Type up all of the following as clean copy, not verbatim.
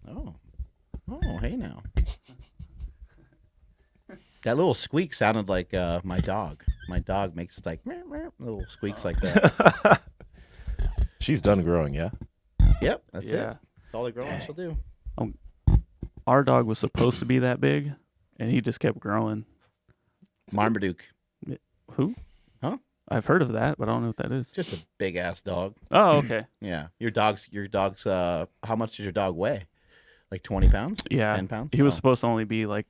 Oh. Oh, hey now. That little squeak sounded like my dog. My dog makes like meow, meow, little squeaks like that. She's done growing, yeah? Yep, that's it. That's all the grown-ups will do. Our dog was supposed to be that big, and he just kept growing. Marmaduke. Who? Huh? I've heard of that, but I don't know what that is. Just a big ass dog. Oh, okay. Yeah. Your dog's how much does your dog weigh? Like 20 pounds? Yeah. 10 pounds? He was supposed to only be like,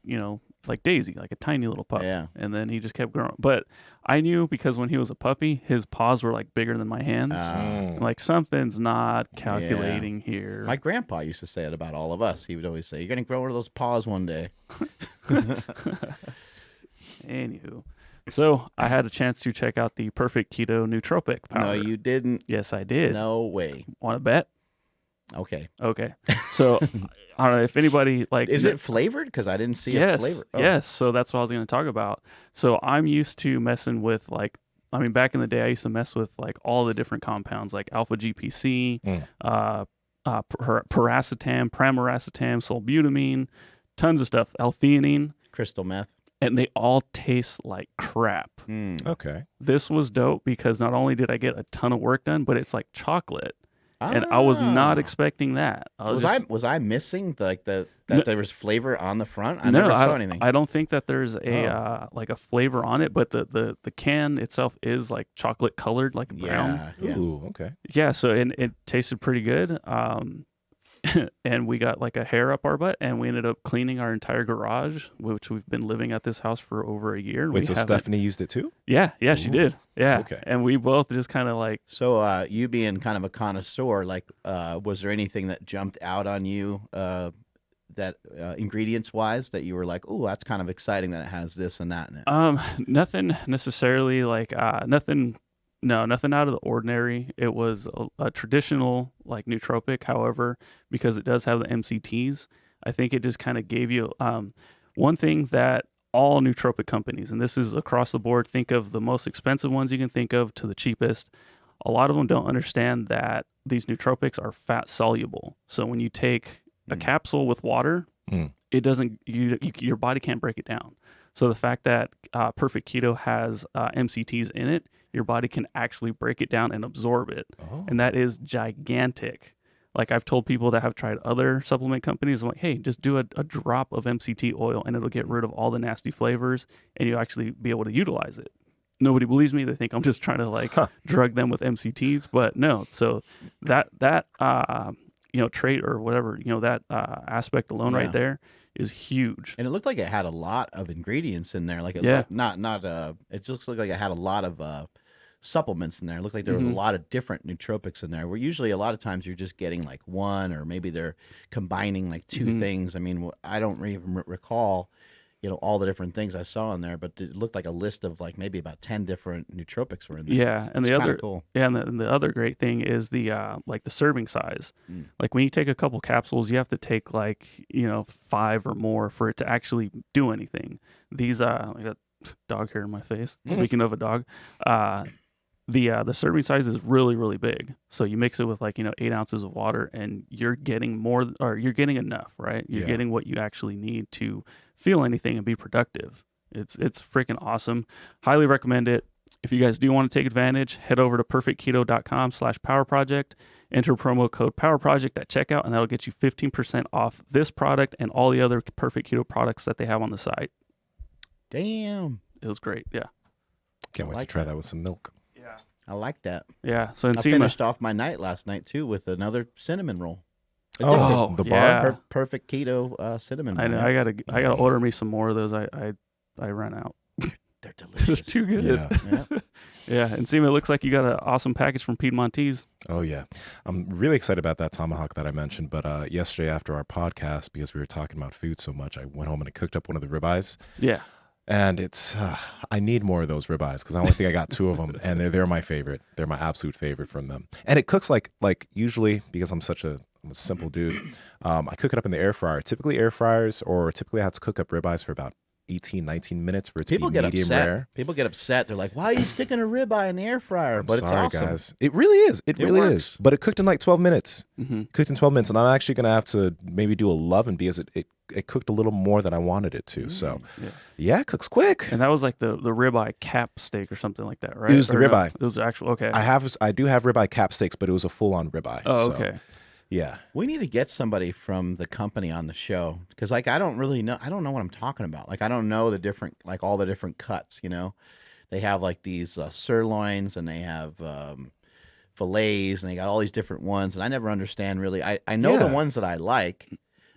like Daisy, like a tiny little pup. Yeah. And then he just kept growing. But I knew because when he was a puppy, his paws were like bigger than my hands. Like something's not calculating here. My grandpa used to say it about all of us. He would always say, "You're going to grow one of those paws one day." Anywho. So I had a chance to check out the Perfect Keto Nootropic powder. No, you didn't. Yes, I did. No way. Want to bet? Okay. So I don't know if anybody like. Is it flavored? Because I didn't see a flavor. Oh. Yes. So that's what I was going to talk about. So I'm used to messing with back in the day, I used to mess with like all the different compounds like alpha GPC, piracetam, pramiracetam, sulbutamine, tons of stuff, L-theanine. Crystal meth. And they all taste like crap. Okay. This was dope because not only did I get a ton of work done, but it's like chocolate. And I was not expecting that. Was I missing that there was flavor on the front? I never saw anything. I don't think that there's a like a flavor on it, but the can itself is like chocolate colored, like brown. Yeah. Ooh, okay. Yeah, so it tasted pretty good. And we got like a hair up our butt, and we ended up cleaning our entire garage, which we've been living at this house for over a year. Wait, so Stephanie used it too? Yeah, she did. Yeah. Okay. And we both just kind of like. So you being kind of a connoisseur, like, was there anything that jumped out on you that ingredients wise that you were like, oh, that's kind of exciting that it has this and that in it? Nothing necessarily like nothing. No, nothing out of the ordinary. It was a traditional like nootropic. However, because it does have the MCTs, I think it just kind of gave you one thing that all nootropic companies, and this is across the board, think of the most expensive ones you can think of to the cheapest. A lot of them don't understand that these nootropics are fat soluble. So when you take a capsule with water, it doesn't. Your body can't break it down. So the fact that Perfect Keto has MCTs in it, your body can actually break it down and absorb it. And that is gigantic. Like I've told people that have tried other supplement companies, I'm like, hey, just do a drop of MCT oil and it'll get rid of all the nasty flavors and you'll actually be able to utilize it. Nobody believes me. They think I'm just trying to like drug them with MCTs, but no. So that trait or whatever, that aspect alone right there is huge. And it looked like it had a lot of ingredients in there. Like it looked it just looked like it had a lot of supplements in there. It looked like there was a lot of different nootropics in there. Where usually a lot of times you're just getting like one, or maybe they're combining like two things. I mean, I don't even recall, all the different things I saw in there, but it looked like a list of like maybe about 10 different nootropics were in there. Yeah, and it's the other cool. Yeah, and the other great thing is the like the serving size. Like when you take a couple capsules, you have to take like 5 or more for it to actually do anything. These I got dog hair in my face. Speaking of a dog, the serving size is really, really big. So you mix it with 8 ounces of water, and you're getting more, or you're getting enough, right? You're getting what you actually need to feel anything and be productive. It's freaking awesome. Highly recommend it. If you guys do want to take advantage, head over to perfectketo.com/powerproject, enter promo code powerproject at checkout, and that'll get you 15% off this product and all the other Perfect Keto products that they have on the site. Damn. It was great. Yeah. Can't wait to try that with some milk. Yeah. I like that. Yeah. So I Nsima finished off my night last night too with another cinnamon roll. Oh, the bar? Yeah. Perfect Keto cinnamon roll. I know. I gotta order me some more of those. I ran out. They're delicious. They're too good. Yeah. Yeah. And Nsima, it looks like you got an awesome package from Piedmontese. Oh, yeah. I'm really excited about that tomahawk that I mentioned. But yesterday after our podcast, because we were talking about food so much, I went home and I cooked up one of the ribeyes. Yeah. And it's, I need more of those ribeyes because I only think I got 2 of them. And they're my favorite. They're my absolute favorite from them. And it cooks like usually, because I'm a simple dude, I cook it up in the air fryer. Typically air fryers, or typically I have to cook up ribeyes for about 18, 19 minutes for it to People be get medium upset. rare. People get upset. They're like, "Why are you sticking a ribeye in the air fryer?" I'm But sorry, it's awesome. guys. It really is. It really works. is. But it cooked in like 12 minutes. Mm-hmm. Cooked in 12 minutes. And I'm actually going to have to maybe do a oven because it cooked a little more than I wanted it to. So, yeah, it cooks quick. And that was like the ribeye cap steak or something like that, right? It was the ribeye. It was actual. Okay. I do have ribeye cap steaks, but it was a full-on ribeye. Oh, so, okay. Yeah. We need to get somebody from the company on the show because, like, I don't really know. I don't know what I'm talking about. Like, I don't know the different, like, all the different cuts. You know, they have like these sirloins and they have fillets and they got all these different ones, and I never understand really. I know the ones that I like,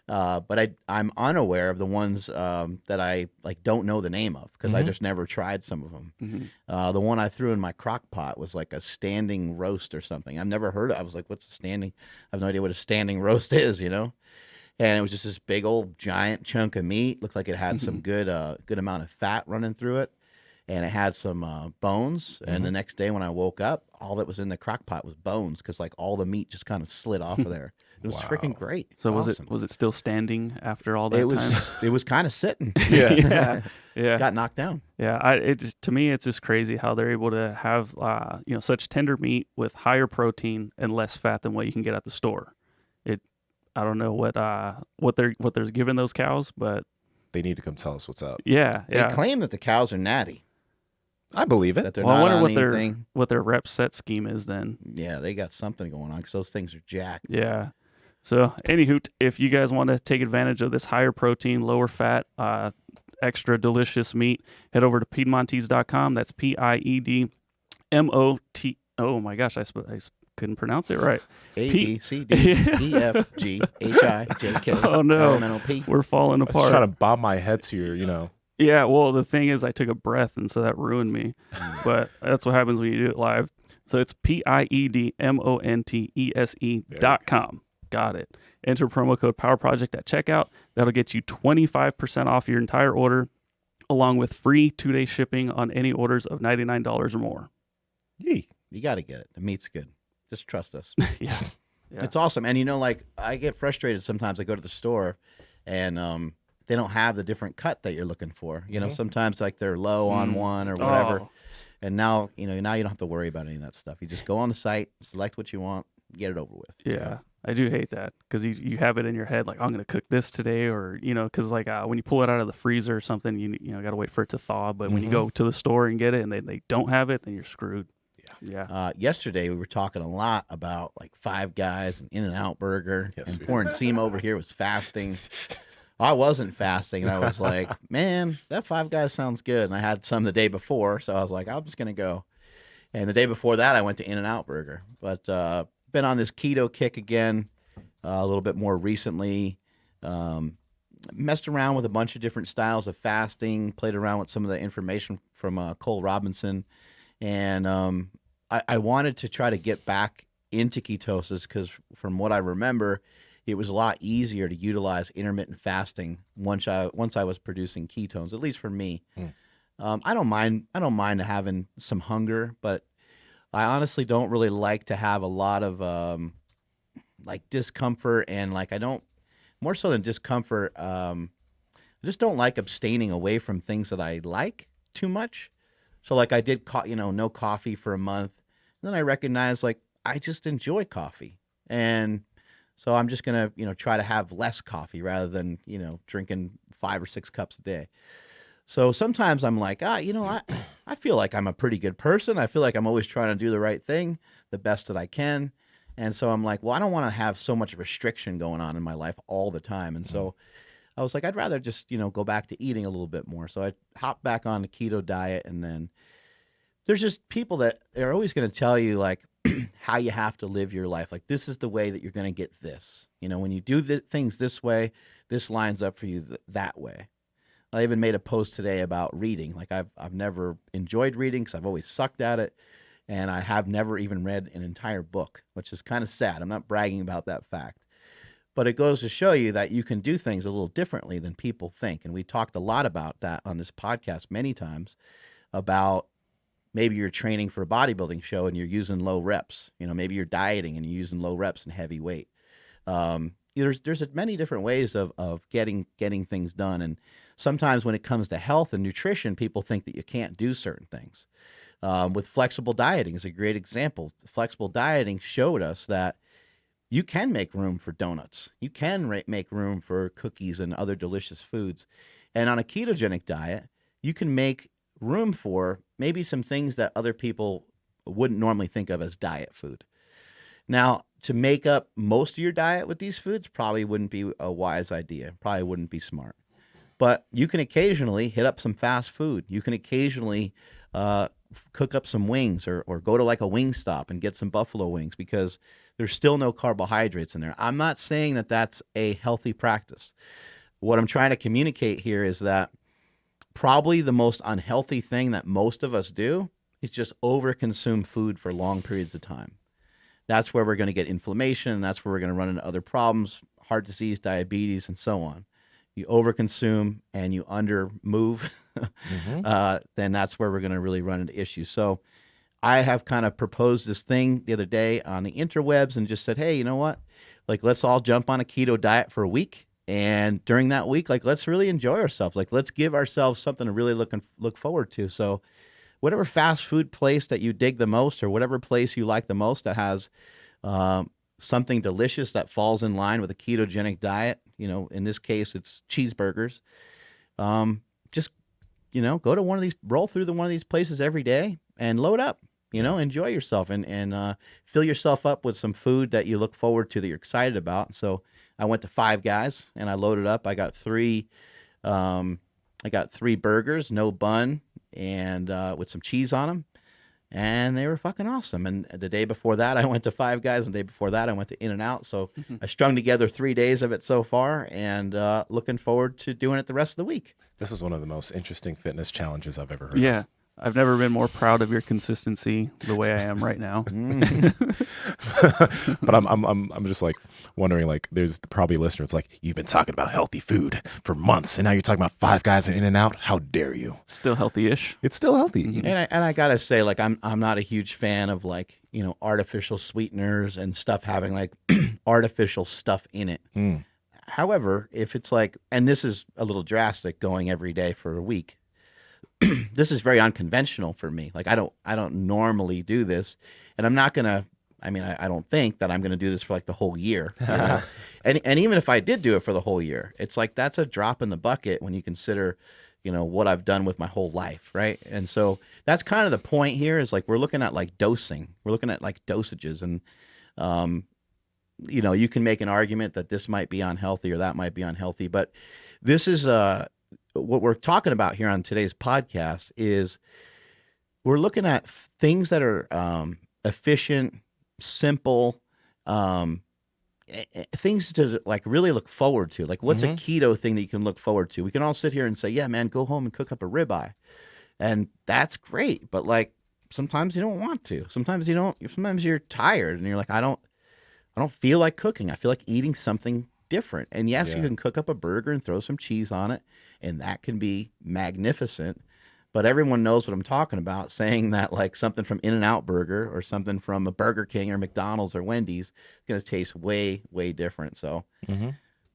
but I'm unaware of the ones that I like don't know the name of because I just never tried some of them. Mm-hmm. The one I threw in my crock pot was like a standing roast or something. I've never heard of it. I was like, what's a standing? I have no idea what a standing roast is, you know? And it was just this big old giant chunk of meat. Looked like it had some good amount of fat running through it. And it had some bones. And the next day when I woke up, all that was in the crock pot was bones because like all the meat just kind of slid off of there. It was freaking great. So awesome. was it still standing after all that time? It was kind of sitting. Yeah. Got knocked down. Yeah, to me it's just crazy how they're able to have such tender meat with higher protein and less fat than what you can get at the store. I don't know what they're giving those cows, but They need to come tell us what's up. yeah. They claim that the cows are natty. I believe it. That they're Well, I not wonder on anything. what their rep set scheme is then. Yeah, they got something going on because those things are jacked. Yeah. So, anywho, if you guys want to take advantage of this higher protein, lower fat, extra delicious meat, head over to Piedmontese.com. That's Piedmot. Oh my gosh, I couldn't pronounce it right. A, B, C, D, E, F, G, H, I, J, K, Oh no, L, M, N, O, P. we're falling I was apart. trying to bob my head to your, Yeah, well, the thing is, I took a breath, and so that ruined me. But that's what happens when you do it live. So it's Piedmontese.com. Got it. Enter promo code PowerProject at checkout. That'll get you 25% off your entire order, along with free 2-day shipping on any orders of $99 or more. Yee. You got to get it. The meat's good. Just trust us. Yeah. It's awesome. And, like, I get frustrated sometimes. I go to the store, and they don't have the different cut that you're looking for. You know, sometimes, like, they're low on one or whatever. Oh. And now, now you don't have to worry about any of that stuff. You just go on the site, select what you want, get it over with. Yeah, I do hate that because you have it in your head like I'm going to cook this today, or because like when you pull it out of the freezer or something, you got to wait for it to thaw. But when you go to the store and get it and they don't have it, then you're screwed. Yeah. Yesterday we were talking a lot about like Five Guys and In-N-Out Burger, and poor Nsima over here was fasting. I wasn't fasting, and I was like, man, that Five Guys sounds good. And I had some the day before, so I was like, I'm just gonna go. And the day before that, I went to In-N-Out Burger. But been on this keto kick again a little bit more recently. Messed around with a bunch of different styles of fasting, played around with some of the information from Cole Robinson. And I wanted to try to get back into ketosis because from what I remember, it was a lot easier to utilize intermittent fasting once I was producing ketones, at least for me. I don't mind having some hunger, but I honestly don't really like to have a lot of like discomfort, and like I don't, more so than discomfort, I just don't like abstaining away from things that I like too much. So like I did, no coffee for a month. And then I recognized like I just enjoy coffee. And so I'm just going to, try to have less coffee rather than, drinking 5 or 6 cups a day. So sometimes I'm like, I feel like I'm a pretty good person. I feel like I'm always trying to do the right thing, the best that I can. And so I'm like, well, I don't want to have so much restriction going on in my life all the time. And so I was like, I'd rather just, go back to eating a little bit more. So I hopped back on the keto diet, and then there's just people that are always going to tell you like how you have to live your life. Like, this is the way that you're going to get this. When you do things this way, this lines up for you that way. I even made a post today about reading. Like I've never enjoyed reading because I've always sucked at it. And I have never even read an entire book, which is kind of sad. I'm not bragging about that fact. But it goes to show you that you can do things a little differently than people think. And we talked a lot about that on this podcast many times, about maybe you're training for a bodybuilding show and you're using low reps. Maybe you're dieting and you're using low reps and heavy weight. there's many different ways of getting things done. And sometimes when it comes to health and nutrition, people think that you can't do certain things. With flexible dieting is a great example. Flexible dieting showed us that you can make room for donuts. You can make room for cookies and other delicious foods. And on a ketogenic diet, you can make room for maybe some things that other people wouldn't normally think of as diet food. Now, to make up most of your diet with these foods probably wouldn't be a wise idea, probably wouldn't be smart. But you can occasionally hit up some fast food. You can occasionally cook up some wings or go to like a wing stop and get some buffalo wings because there's still no carbohydrates in there. I'm not saying that that's a healthy practice. What I'm trying to communicate here is that probably the most unhealthy thing that most of us do is just overconsume food for long periods of time. That's where we're going to get inflammation, and that's where we're going to run into other problems, heart disease, diabetes, and so on. You overconsume and you undermove, then that's where we're going to really run into issues. So I have kind of proposed this thing the other day on the interwebs and just said, hey, you know what? Like, let's all jump on a keto diet for a week. And during that week, like, let's really enjoy ourselves. Like, let's give ourselves something to really look forward to. So whatever fast food place that you dig the most or whatever place you like the most that has something delicious that falls in line with a ketogenic diet, you know, in this case, it's cheeseburgers. Just, you know, go to roll through one of these places every day and load up, you know, enjoy yourself and fill yourself up with some food that you look forward to, that you're excited about. So I went to Five Guys and I loaded up. I got three burgers, no bun, and with some cheese on them. And they were fucking awesome. And the day before that, I went to Five Guys. And the day before that, I went to In-N-Out. So I strung together 3 days of it so far and looking forward to doing it the rest of the week. This is one of the most interesting fitness challenges I've ever heard Yeah. of. I've never been more proud of your consistency the way I am right now. But I'm just like wondering, like, there's probably listeners like, you've been talking about healthy food for months and now you're talking about Five Guys and In-N-Out. How dare you? Still healthy-ish. It's still healthy. And I gotta say, like, I'm not a huge fan of, like, you know, artificial sweeteners and stuff having like artificial stuff in it. However, if it's like, and this is a little drastic, going every day for a week, this is very unconventional for me. Like, I don't normally do this, and I'm not gonna. I mean, I don't think that I'm gonna do this for like the whole year. You know? and even if I did do it for the whole year, it's like that's a drop in the bucket when you consider, you know, what I've done with my whole life, right? And so that's kind of the point here. Is like we're looking at like dosing. We're looking at like dosages, and you know, you can make an argument that this might be unhealthy or that might be unhealthy, but this is what we're talking about here on today's podcast is we're looking at things that are efficient, simple, things to like really look forward to. Like, what's a keto thing that you can look forward to? We can all sit here and say, yeah, man, go home and cook up a ribeye. And that's great. But like, sometimes you don't want to. Sometimes you're tired and you're like, I don't feel like cooking. I feel like eating something different. And yes, you can cook up a burger and throw some cheese on it, and that can be magnificent. But everyone knows what I'm talking about, saying that like something from In-N-Out Burger or something from a Burger King or McDonald's or Wendy's is going to taste way, way different. So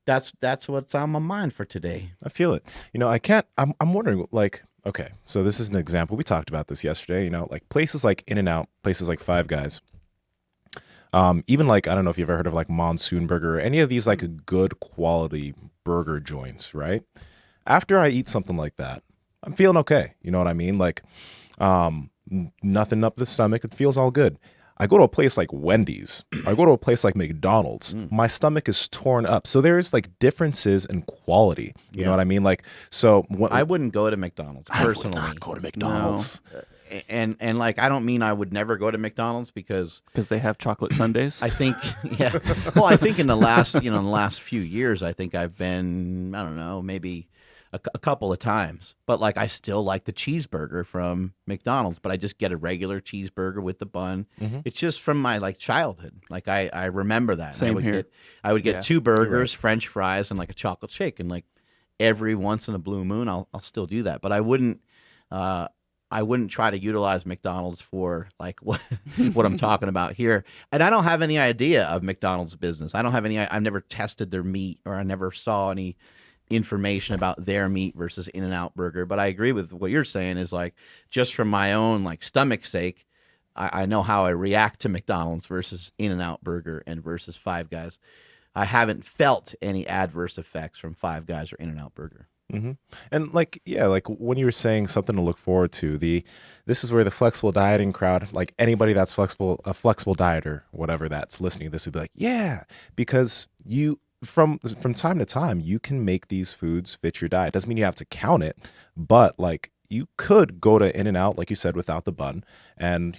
that's what's on my mind for today. I feel it. You know, I'm wondering, like, okay, so this is an example. We talked about this yesterday, you know, like places like In-N-Out, places like Five Guys. Even like, I don't know if you've ever heard of like Monsoon Burger or any of these like good quality burger joints, right? After I eat something like that, I'm feeling okay. You know what I mean? Like, nothing up the stomach. It feels all good. I go to a place like Wendy's. I go to a place like McDonald's. My stomach is torn up. So there's like differences in quality. You know what I mean? Like, so I wouldn't go to McDonald's personally. I would not go to McDonald's. No. And like, I don't mean I would never go to McDonald's because they have chocolate sundaes. I think, yeah. Well, I think in the last few years, I think I've been, I don't know, maybe a couple of times. But like, I still like the cheeseburger from McDonald's, but I just get a regular cheeseburger with the bun. It's just from my like childhood. Like I remember that. Same here. I would get 2 burgers, French fries, and like a chocolate shake. And like every once in a blue moon, I'll still do that. But I wouldn't. I wouldn't try to utilize McDonald's for like what I'm talking about here. And I don't have any idea of McDonald's business. I don't have any. I've never tested their meat, or I never saw any information about their meat versus In-N-Out Burger. But I agree with what you're saying. Is like, just from my own like stomach sake, I know how I react to McDonald's versus In-N-Out Burger and versus Five Guys. I haven't felt any adverse effects from Five Guys or In-N-Out Burger. Mm-hmm. And like, yeah, like when you were saying something to look forward to, this is where the flexible dieting crowd, like anybody that's flexible, a flexible dieter, whatever, that's listening to this would be like, yeah, because you from time to time you can make these foods fit your diet. Doesn't mean you have to count it, but like you could go to In-N-Out, like you said, without the bun, and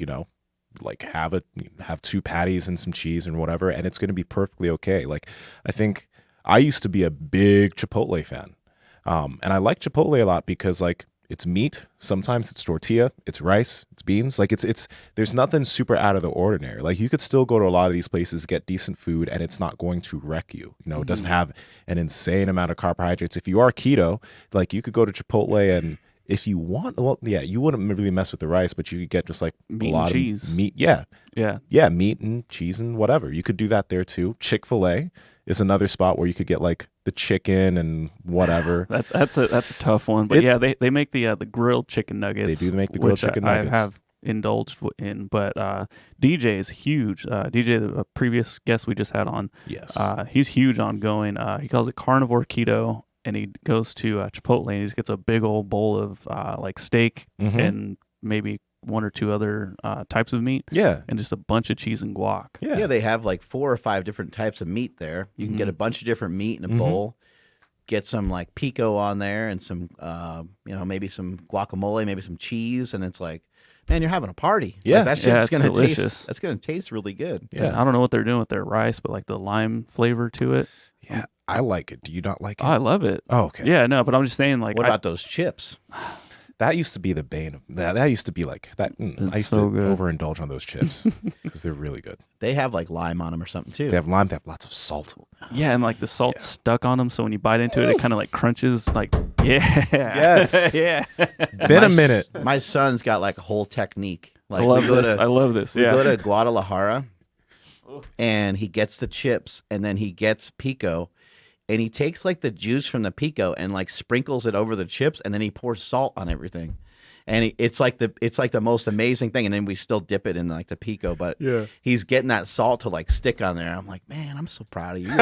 like have 2 patties and some cheese and whatever, and it's going to be perfectly okay. Like I think I used to be a big Chipotle fan. And I like Chipotle a lot because like it's meat, sometimes it's tortilla, it's rice, it's beans. Like it's there's nothing super out of the ordinary. Like you could still go to a lot of these places, get decent food, and it's not going to wreck you. It doesn't have an insane amount of carbohydrates. If you are keto, like you could go to Chipotle, and if you want, well, yeah, you wouldn't really mess with the rice, but you could get just like meat a lot and cheese. of meat. Yeah. Yeah. Meat and cheese and whatever. You could do that there too. Chick-fil-A is another spot where you could get like the chicken and whatever. That's a tough one, but they make the grilled chicken nuggets. They do make the grilled chicken nuggets. I have indulged in, but DJ is huge. DJ, the previous guest we just had on, yes, he's huge on going. He calls it carnivore keto, and he goes to Chipotle and he just gets a big old bowl of like steak and maybe 1 or 2 other types of meat. Yeah. And just a bunch of cheese and guac. Yeah, they have like 4 or 5 different types of meat there. You can get a bunch of different meat in a bowl. Get some like pico on there and some, maybe some guacamole, maybe some cheese, and it's like, man, you're having a party. Yeah, like, that shit's gonna delicious. taste. That's gonna taste really good. Yeah, I don't know what they're doing with their rice, but like the lime flavor to it. Yeah, I like it. Do you not like it? Oh, I love it. Oh, okay. Yeah, no, but I'm just saying, like, what about those chips? That used to be the bane of that. That used to be like that. I used to overindulge on those chips because they're really good. They have like lime on them or something too. They have lime. They have lots of salt. Yeah, and like the salt's stuck on them, so when you bite into it, it kind of like crunches. Like, yeah, yes, yeah. It's been a minute. My son's got like a whole technique. Like, I love this. I love this. We go to Guadalajara, and he gets the chips, and then he gets pico. And he takes like the juice from the pico and like sprinkles it over the chips, and then he pours salt on everything, and it's like the most amazing thing. And then we still dip it in like the pico, but he's getting that salt to like stick on there. I'm like, man, I'm so proud of you.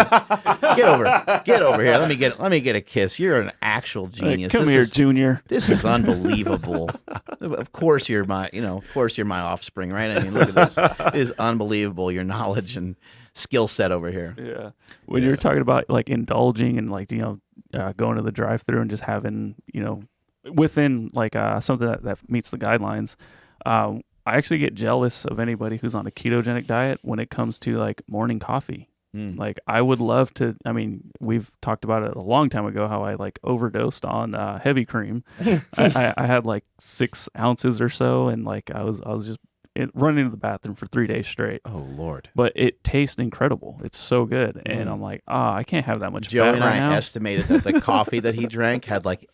Get over here. Let me get a kiss. You're an actual genius. Come here, Junior. This is unbelievable. Of course you're my offspring, right? I mean, look at this. It is unbelievable, your knowledge and skill set over here. Yeah. When you're talking about like indulging and like, going to the drive-thru and just having, within like something that meets the guidelines, I actually get jealous of anybody who's on a ketogenic diet when it comes to like morning coffee. Like I would love to, I mean, we've talked about it a long time ago, how I like overdosed on heavy cream. I had like 6 ounces or so, and like I was just running to the bathroom for 3 days straight. Oh Lord! But it tastes incredible. It's so good, and I'm like, I can't have that much Joe fat and right I now. estimated that the coffee that he drank had like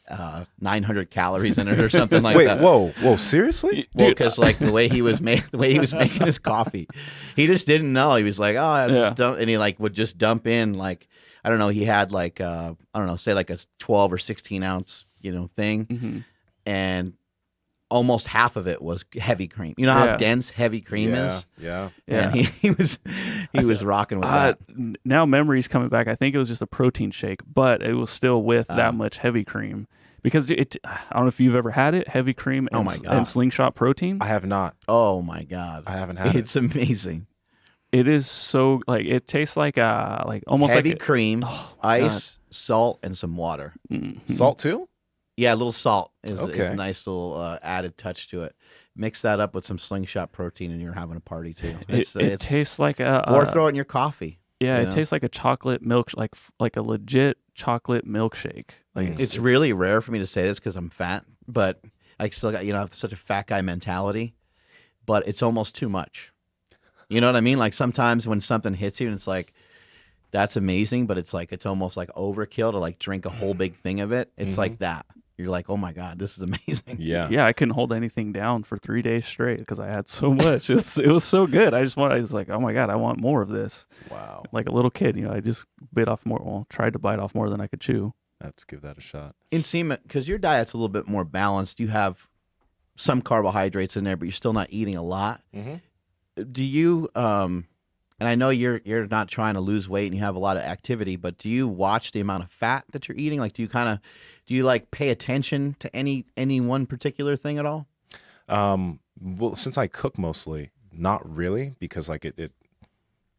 900 calories in it or something like Wait, that. whoa, seriously? Well, because like the way he was making his coffee, he just didn't know. He was like, just dump, and he like would just dump in like, I don't know. He had like say like a 12 or 16 ounce thing, and almost half of it was heavy cream. You know how dense heavy cream is? Yeah. And he was rocking with that. Now memory's coming back. I think it was just a protein shake, but it was still with that much heavy cream. Because I don't know if you've ever had it, heavy cream and Slingshot protein. I have not. Oh my God. I haven't had it. It's amazing. It is so, like, it tastes like almost heavy like cream, ice, salt, and some water. Salt too? Yeah, a little salt is Okay. a nice little added touch to it. Mix that up with some Slingshot protein, and you're having a party too. It tastes like or throw it in your coffee. Yeah, it tastes like a chocolate milk, like a legit chocolate milkshake. Like it's really rare for me to say this because I'm fat, but I still got I have such a fat guy mentality. But it's almost too much. You know what I mean? Like sometimes when something hits you, and it's like, that's amazing, but it's like it's almost like overkill to like drink a whole big thing of it. It's like that. you're like, oh my God, this is amazing. Yeah. Yeah, I couldn't hold anything down for 3 days straight because I had so much. It was so good. I was like, oh my God, I want more of this. Wow. Like a little kid, I just tried to bite off more than I could chew. Let's give that a shot. Nsima, because your diet's a little bit more balanced, you have some carbohydrates in there, but you're still not eating a lot. Do you, and I know you're not trying to lose weight and you have a lot of activity, but do you watch the amount of fat that you're eating? Like, do you like pay attention to any one particular thing at all? Well, since I cook mostly, not really, because like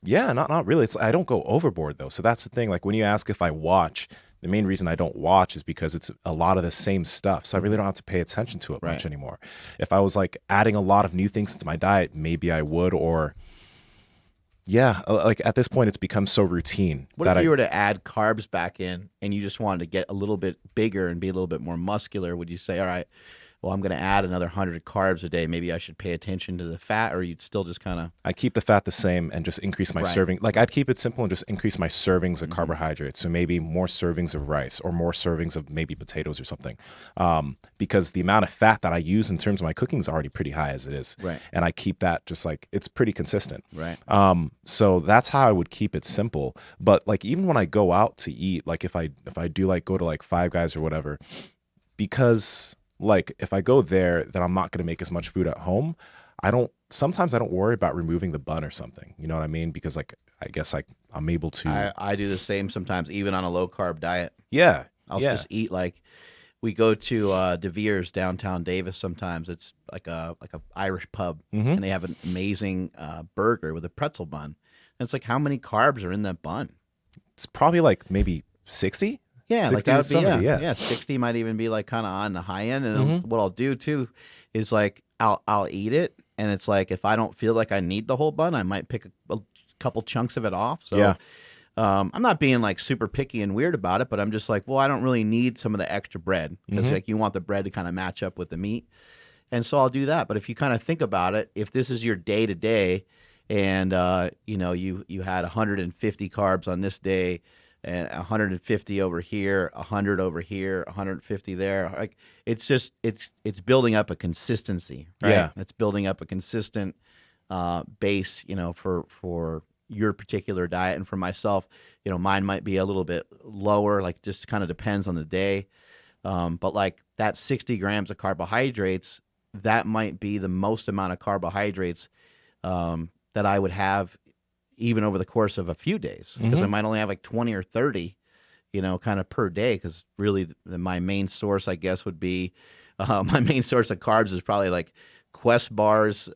yeah, not really. I don't go overboard though. So that's the thing. Like when you ask if I watch, the main reason I don't watch is because it's a lot of the same stuff. So I really don't have to pay attention to it much anymore. If I was like adding a lot of new things to my diet, maybe I would, or yeah, like at this point it's become so routine. What if you were to add carbs back in and you just wanted to get a little bit bigger and be a little bit more muscular? Would you say, all right, well, I'm going to add another 100 carbs a day. Maybe I should pay attention to the fat, or you'd still just kind of... I keep the fat the same and just increase my serving. Like I'd keep it simple and just increase my servings of carbohydrates. So maybe more servings of rice or more servings of maybe potatoes or something. Because the amount of fat that I use in terms of my cooking is already pretty high as it is. Right. And I keep that just like, it's pretty consistent. Right. So that's how I would keep it simple. But like even when I go out to eat, like if I do like go to like Five Guys or whatever, because... like if I go there, then I'm not going to make as much food at home. Sometimes I don't worry about removing the bun or something. You know what I mean? Because like, I guess like I'm able to. I do the same sometimes, even on a low carb diet. Yeah. I'll just eat like, we go to De Vere's downtown Davis sometimes. It's like a Irish pub, and they have an amazing burger with a pretzel bun. And it's like, how many carbs are in that bun? It's probably like maybe 60. Yeah, like that would be 70, yeah. 60 might even be like kind of on the high end. And what I'll do too is like I'll eat it, and it's like if I don't feel like I need the whole bun, I might pick a couple chunks of it off. So I'm not being like super picky and weird about it, but I'm just like, well, I don't really need some of the extra bread because like you want the bread to kind of match up with the meat, and so I'll do that. But if you kind of think about it, if this is your day to day, and you had 150 carbs on this day, and 150 over here, 100 over here, 150 there. Like it's building up a consistency, right? Yeah. It's building up a consistent base, for your particular diet. And for myself, mine might be a little bit lower, like just kind of depends on the day. But like that 60 grams of carbohydrates, that might be the most amount of carbohydrates that I would have even over the course of a few days, because I might only have like 20 or 30, kind of per day. Because really my main source, I guess, would be, my main source of carbs is probably like Quest bars,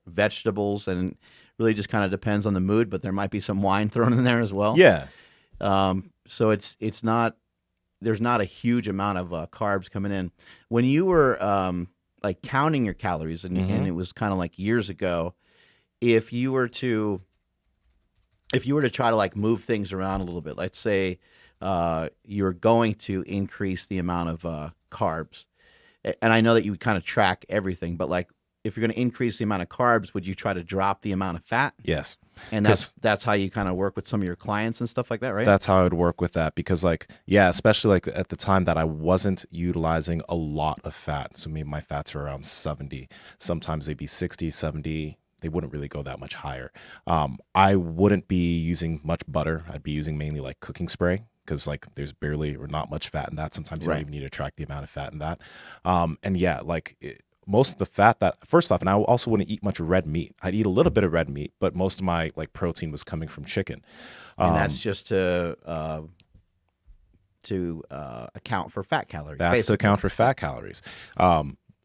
vegetables, and really just kind of depends on the mood, but there might be some wine thrown in there as well. Yeah. So it's not, there's not a huge amount of carbs coming in. When you were like counting your calories, and it was kind of like years ago, if you were to try to like move things around a little bit, let's say you're going to increase the amount of carbs, and I know that you would kind of track everything, but like if you're going to increase the amount of carbs, would you try to drop the amount of fat? Yes. And that's how you kind of work with some of your clients and stuff like that, right? That's how I would work with that, because like, yeah, especially like at the time that I wasn't utilizing a lot of fat. So maybe my fats are around 70. Sometimes they'd be 60, 70. They wouldn't really go that much higher. I wouldn't be using much butter. I'd be using mainly like cooking spray, because like there's barely or not much fat in that. Sometimes you don't even need to track the amount of fat in that. And yeah, like most of the fat that, first off, and I also wouldn't eat much red meat. I'd eat a little bit of red meat, but most of my like protein was coming from chicken. And that's just to account for fat calories. That's basically to account for fat calories.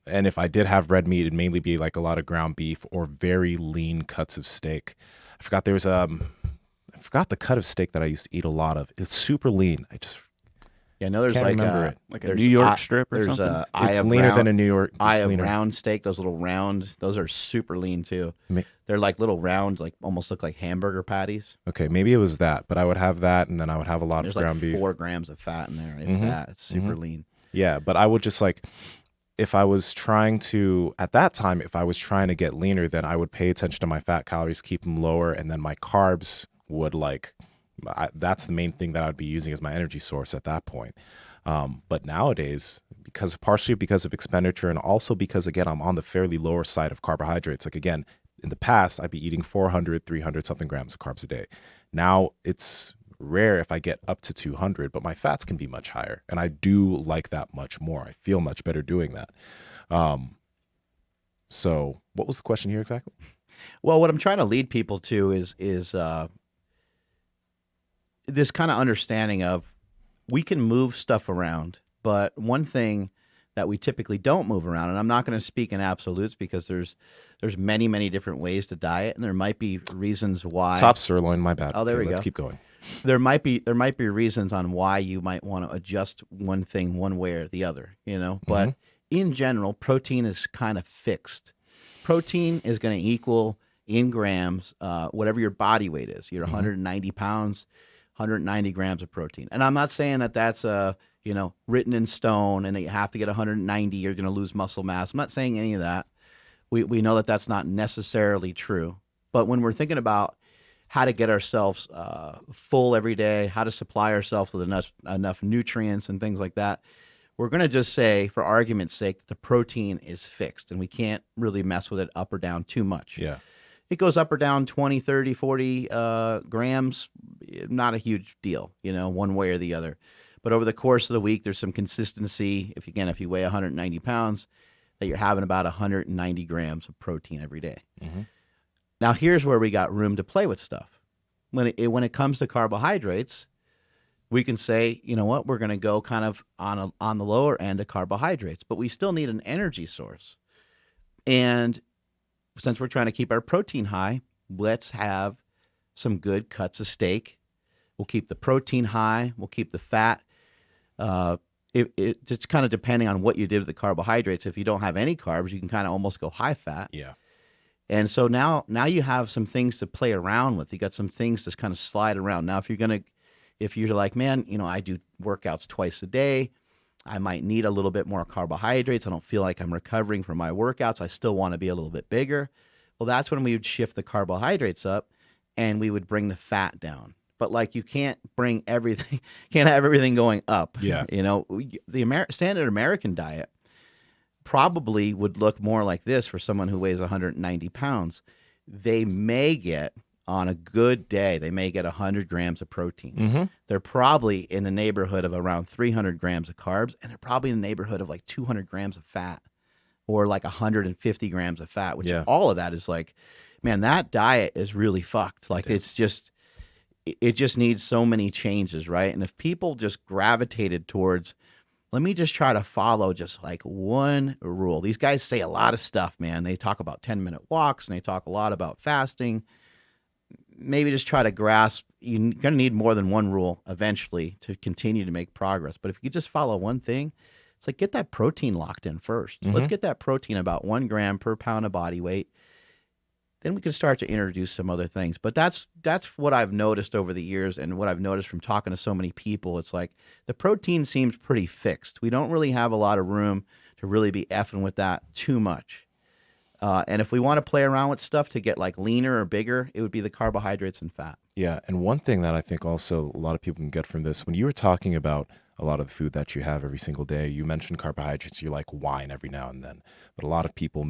And if I did have red meat, it'd mainly be like a lot of ground beef or very lean cuts of steak. I forgot I forgot the cut of steak that I used to eat a lot of. It's super lean. I know there's can't like remember it. Like a New York strip or there's something. It's leaner than a New York. Eye It's of leaner. round steak. Those little round, those are super lean too. They're like little round, like almost look like hamburger patties. Okay, maybe it was that, but I would have that, and then I would have a lot There's of ground like beef. 4 grams of fat in there. If that, it's super lean. Yeah, but I would just like, if I was trying to, at that time, if I was trying to get leaner, then I would pay attention to my fat calories, keep them lower, and then my carbs would like, that's the main thing that I would be using as my energy source at that point. But nowadays, partially because of expenditure and also because, again, I'm on the fairly lower side of carbohydrates. Like, again, in the past, I'd be eating 400, 300 something grams of carbs a day. Now it's rare if I get up to 200, but my fats can be much higher. And I do like that much more. I feel much better doing that. So what was the question here exactly? Well, what I'm trying to lead people to is this kind of understanding of we can move stuff around, but one thing that we typically don't move around, and I'm not going to speak in absolutes because there's many, many different ways to diet, and there might be reasons why. Top sirloin, my bad. Oh, there we go. Let's keep going. There might be reasons on why you might want to adjust one thing one way or the other, but in general, protein is kind of fixed. Protein is going to equal in grams whatever your body weight is. You're 190 pounds, 190 grams of protein. And I'm not saying that that's written in stone and that you have to get 190, you're going to lose muscle mass. I'm not saying any of that. We know that that's not necessarily true. But when we're thinking about how to get ourselves full every day, how to supply ourselves with enough nutrients and things like that, we're going to just say, for argument's sake, that the protein is fixed and we can't really mess with it up or down too much. Yeah. It goes up or down 20, 30, 40 grams, not a huge deal, one way or the other. But over the course of the week, there's some consistency. If you weigh 190 pounds, that you're having about 190 grams of protein every day. Now, here's where we got room to play with stuff. When it comes to carbohydrates, we can say, you know what, we're going to go kind of on the lower end of carbohydrates, but we still need an energy source. And since we're trying to keep our protein high, let's have some good cuts of steak. We'll keep the protein high. We'll keep the fat. It's kind of depending on what you did with the carbohydrates. If you don't have any carbs, you can kind of almost go high fat. Yeah. And so now you have some things to play around with. You got some things to kind of slide around. Now, if you're like, man, I do workouts twice a day, I might need a little bit more carbohydrates. I don't feel like I'm recovering from my workouts. I still want to be a little bit bigger. Well, that's when we would shift the carbohydrates up and we would bring the fat down. But you can't bring everything, can't have everything going up. Yeah. The standard American diet probably would look more like this for someone who weighs 190 pounds. They may get, on a good day, they may get 100 grams of protein. They're probably in the neighborhood of around 300 grams of carbs, and they're probably in the neighborhood of 200 grams of fat or 150 grams of fat, which all of that is man, that diet is really fucked. It just needs so many changes, right? And if people just gravitated towards, let me just try to follow just one rule. These guys say a lot of stuff, man. They talk about 10-minute walks and they talk a lot about fasting. Maybe just try to grasp, you're going to need more than one rule eventually to continue to make progress. But if you just follow one thing, it's get that protein locked in first. Let's get that protein about 1 gram per pound of body weight. Then we can start to introduce some other things. But that's what I've noticed over the years and what I've noticed from talking to so many people. It's the protein seems pretty fixed. We don't really have a lot of room to really be effing with that too much. And if we want to play around with stuff to get leaner or bigger, it would be the carbohydrates and fat. Yeah. And one thing that I think also a lot of people can get from this, when you were talking about a lot of the food that you have every single day, you mentioned carbohydrates, you like wine every now and then. But a lot of people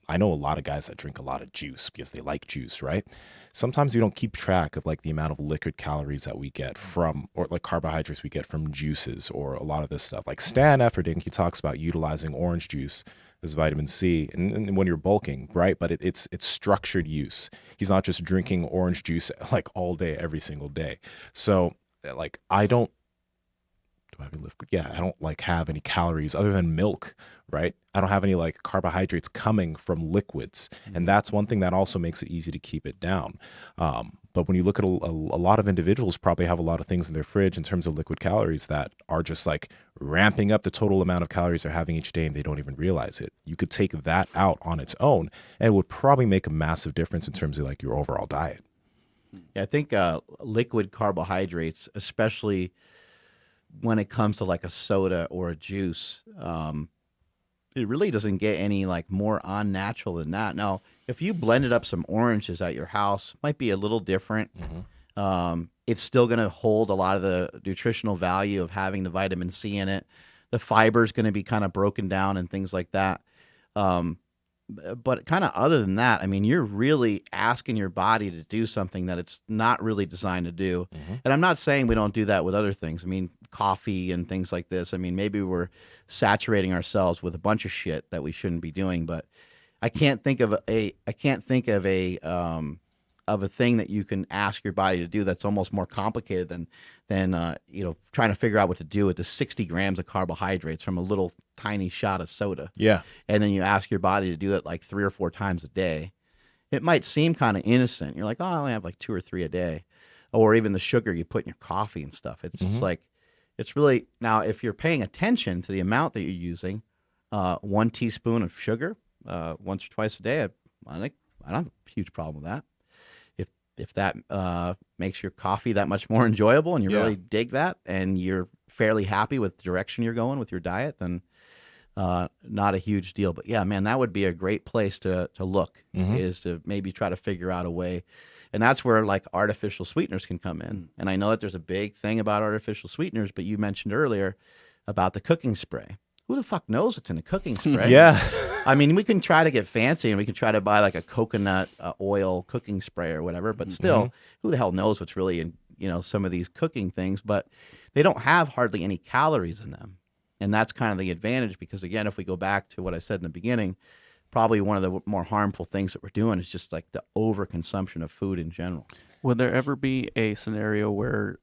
I know a lot of guys that drink a lot of juice because they like juice, right? Sometimes we don't keep track of the amount of liquid calories that we get from, or carbohydrates we get from juices or a lot of this stuff. Stan Efferding, he talks about utilizing orange juice as vitamin C and when you're bulking, right? But it's structured use. He's not just drinking orange juice all day, every single day. So I don't have any calories other than milk, right? I don't have any carbohydrates coming from liquids. And that's one thing that also makes it easy to keep it down. But when you look at a lot of individuals probably have a lot of things in their fridge in terms of liquid calories that are just ramping up the total amount of calories they're having each day and they don't even realize it. You could take that out on its own and it would probably make a massive difference in terms of your overall diet. Yeah, I think liquid carbohydrates, especially when it comes to a soda or a juice, it really doesn't get any more unnatural than that. Now, if you blended up some oranges at your house, might be a little different. it's still going to hold a lot of the nutritional value of having the vitamin C in it. The fiber is going to be kind of broken down and things like that. Um, but kind of other than that, I mean, you're really asking your body to do something that it's not really designed to do. And I'm not saying we don't do that with other things. I mean, coffee and things like this. I mean, maybe we're saturating ourselves with a bunch of shit that we shouldn't be doing. But I can't think of a thing that you can ask your body to do that's almost more complicated than trying to figure out what to do with the 60 grams of carbohydrates from a little tiny shot of soda. Yeah. And then you ask your body to do it like 3 or 4 times a day. It might seem kind of innocent. You're like, oh, I only have like 2 or 3 a day. Or even the sugar you put in your coffee and stuff. It's just like, it's really, now if you're paying attention to the amount that you're using, 1 teaspoon of sugar once or twice a day, I don't have a huge problem with that. If that makes your coffee that much more enjoyable and you really dig that and you're fairly happy with the direction you're going with your diet, then not a huge deal. But yeah, man, that would be a great place to look, is to maybe try to figure out a way. And that's where like artificial sweeteners can come in. And I know that there's a big thing about artificial sweeteners, but you mentioned earlier about the cooking spray. Who the fuck knows what's in a cooking spray? Yeah. I mean, we can try to get fancy and we can try to buy like a coconut oil cooking spray or whatever, but still, who the hell knows what's really in, some of these cooking things, but they don't have hardly any calories in them. And that's kind of the advantage because, again, if we go back to what I said in the beginning, probably one of the more harmful things that we're doing is just like the overconsumption of food in general. Would there ever be a scenario where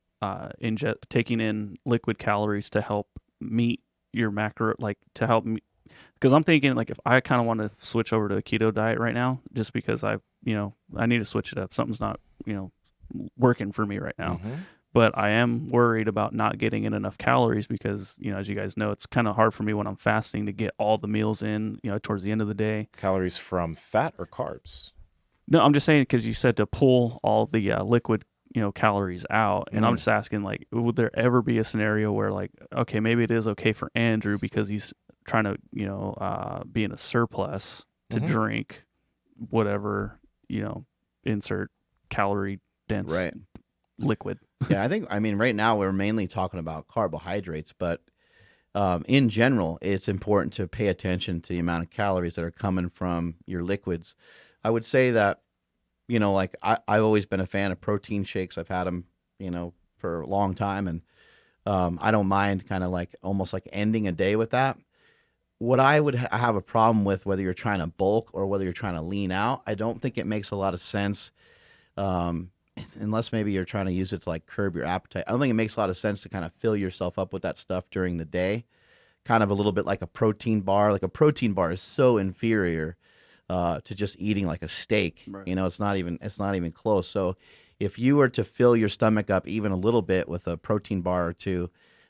taking in liquid calories to help meet your macro, like to help me? Because I'm thinking like if I kind of want to switch over to a keto diet right now, just because I need to switch it up. Something's not, working for me right now. But I am worried about not getting in enough calories because, as you guys know, it's kind of hard for me when I'm fasting to get all the meals in, towards the end of the day. Calories from fat or carbs? No, I'm just saying because you said to pull all the liquid, calories out. And I'm just asking, like, would there ever be a scenario where, like, okay, maybe it is okay for Andrew because he's trying to, be in a surplus to drink whatever, insert calorie dense liquid. Yeah, I mean, right now we're mainly talking about carbohydrates, but in general, it's important to pay attention to the amount of calories that are coming from your liquids. I would say that, like I've always been a fan of protein shakes. I've had them, for a long time, and I don't mind kind of like almost like ending a day with that. What I would have a problem with, whether you're trying to bulk or whether you're trying to lean out, I don't think it makes a lot of sense. Unless maybe you're trying to use it to like curb your appetite. I don't think it makes a lot of sense to kind of fill yourself up with that stuff during the day. Kind of a little bit like a protein bar. Like a protein bar is so inferior to just eating like a steak. Right. It's not even close. So if you were to fill your stomach up even a little bit with a protein bar or two,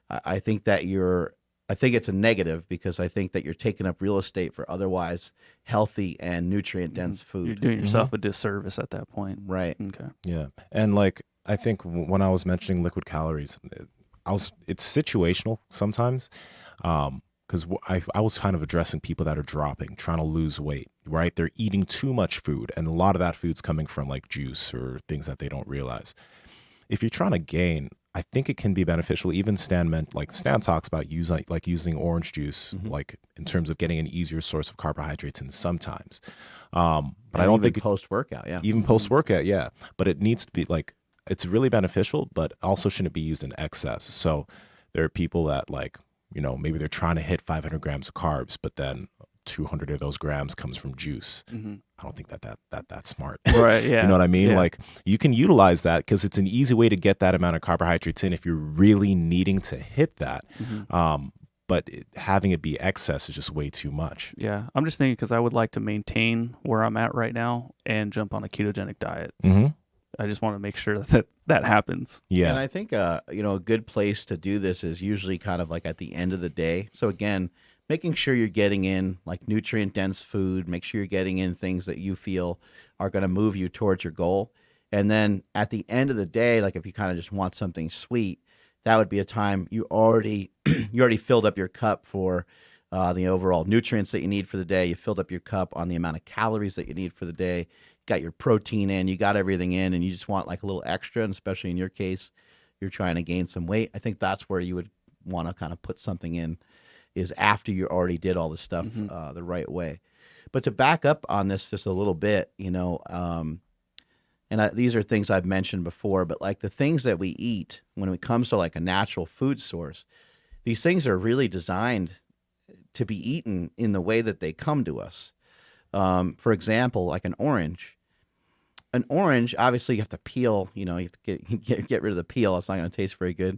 I think it's a negative because I think that you're taking up real estate for otherwise healthy and nutrient dense food. You're doing yourself a disservice at that point. Right. Okay. Yeah. And like, I think when I was mentioning liquid calories, it's situational sometimes. Because I was kind of addressing people that are trying to lose weight, right? They're eating too much food. And a lot of that food's coming from like juice or things that they don't realize. If you're trying to gain, I think it can be beneficial. Even Stan talks about using orange juice, like in terms of getting an easier source of carbohydrates in sometimes. But I don't think post-workout, yeah. Even post-workout, yeah. But it needs to be like, it's really beneficial, but also shouldn't be used in excess. So there are people that like, maybe they're trying to hit 500 grams of carbs, but then 200 of those grams comes from juice. I don't think that's smart. Right. Yeah. You know what I mean? Yeah. Like you can utilize that because it's an easy way to get that amount of carbohydrates in if you're really needing to hit that. But having it be excess is just way too much. Yeah. I'm just thinking because I would like to maintain where I'm at right now and jump on a ketogenic diet. I just want to make sure that happens. Yeah. And I think, a good place to do this is usually kind of like at the end of the day. So again, making sure you're getting in like nutrient dense food, make sure you're getting in things that you feel are going to move you towards your goal. And then at the end of the day, like if you kind of just want something sweet, that would be a time you already filled up your cup for the overall nutrients that you need for the day. You filled up your cup on the amount of calories that you need for the day. Got your protein in, you got everything in, and you just want like a little extra. And especially in your case, you're trying to gain some weight. I think that's where you would want to kind of put something in, is after you already did all the stuff the right way. But to back up on this just a little bit, these are things I've mentioned before, but like the things that we eat when it comes to like a natural food source, these things are really designed to be eaten in the way that they come to us. For example, like an orange. An orange, obviously, you have to peel. You have to get rid of the peel. It's not going to taste very good.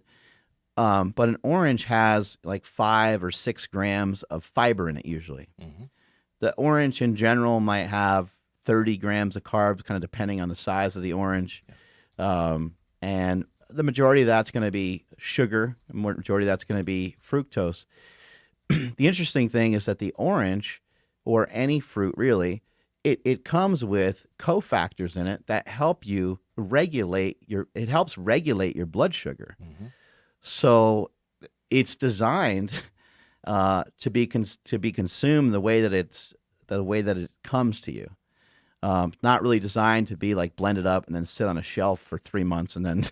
But an orange has like 5 or 6 grams of fiber in it usually. Mm-hmm. The orange in general might have 30 grams of carbs, kind of depending on the size of the orange. Yeah. And the majority of that's going to be sugar. The majority of that's going to be fructose. The interesting thing is that the orange, or any fruit really, it comes with cofactors in it that help you regulate it helps regulate your blood sugar. Mm-hmm. So it's designed to be consumed the way that it comes to you. Not really designed to be like blended up and then sit on a shelf for 3 months and then,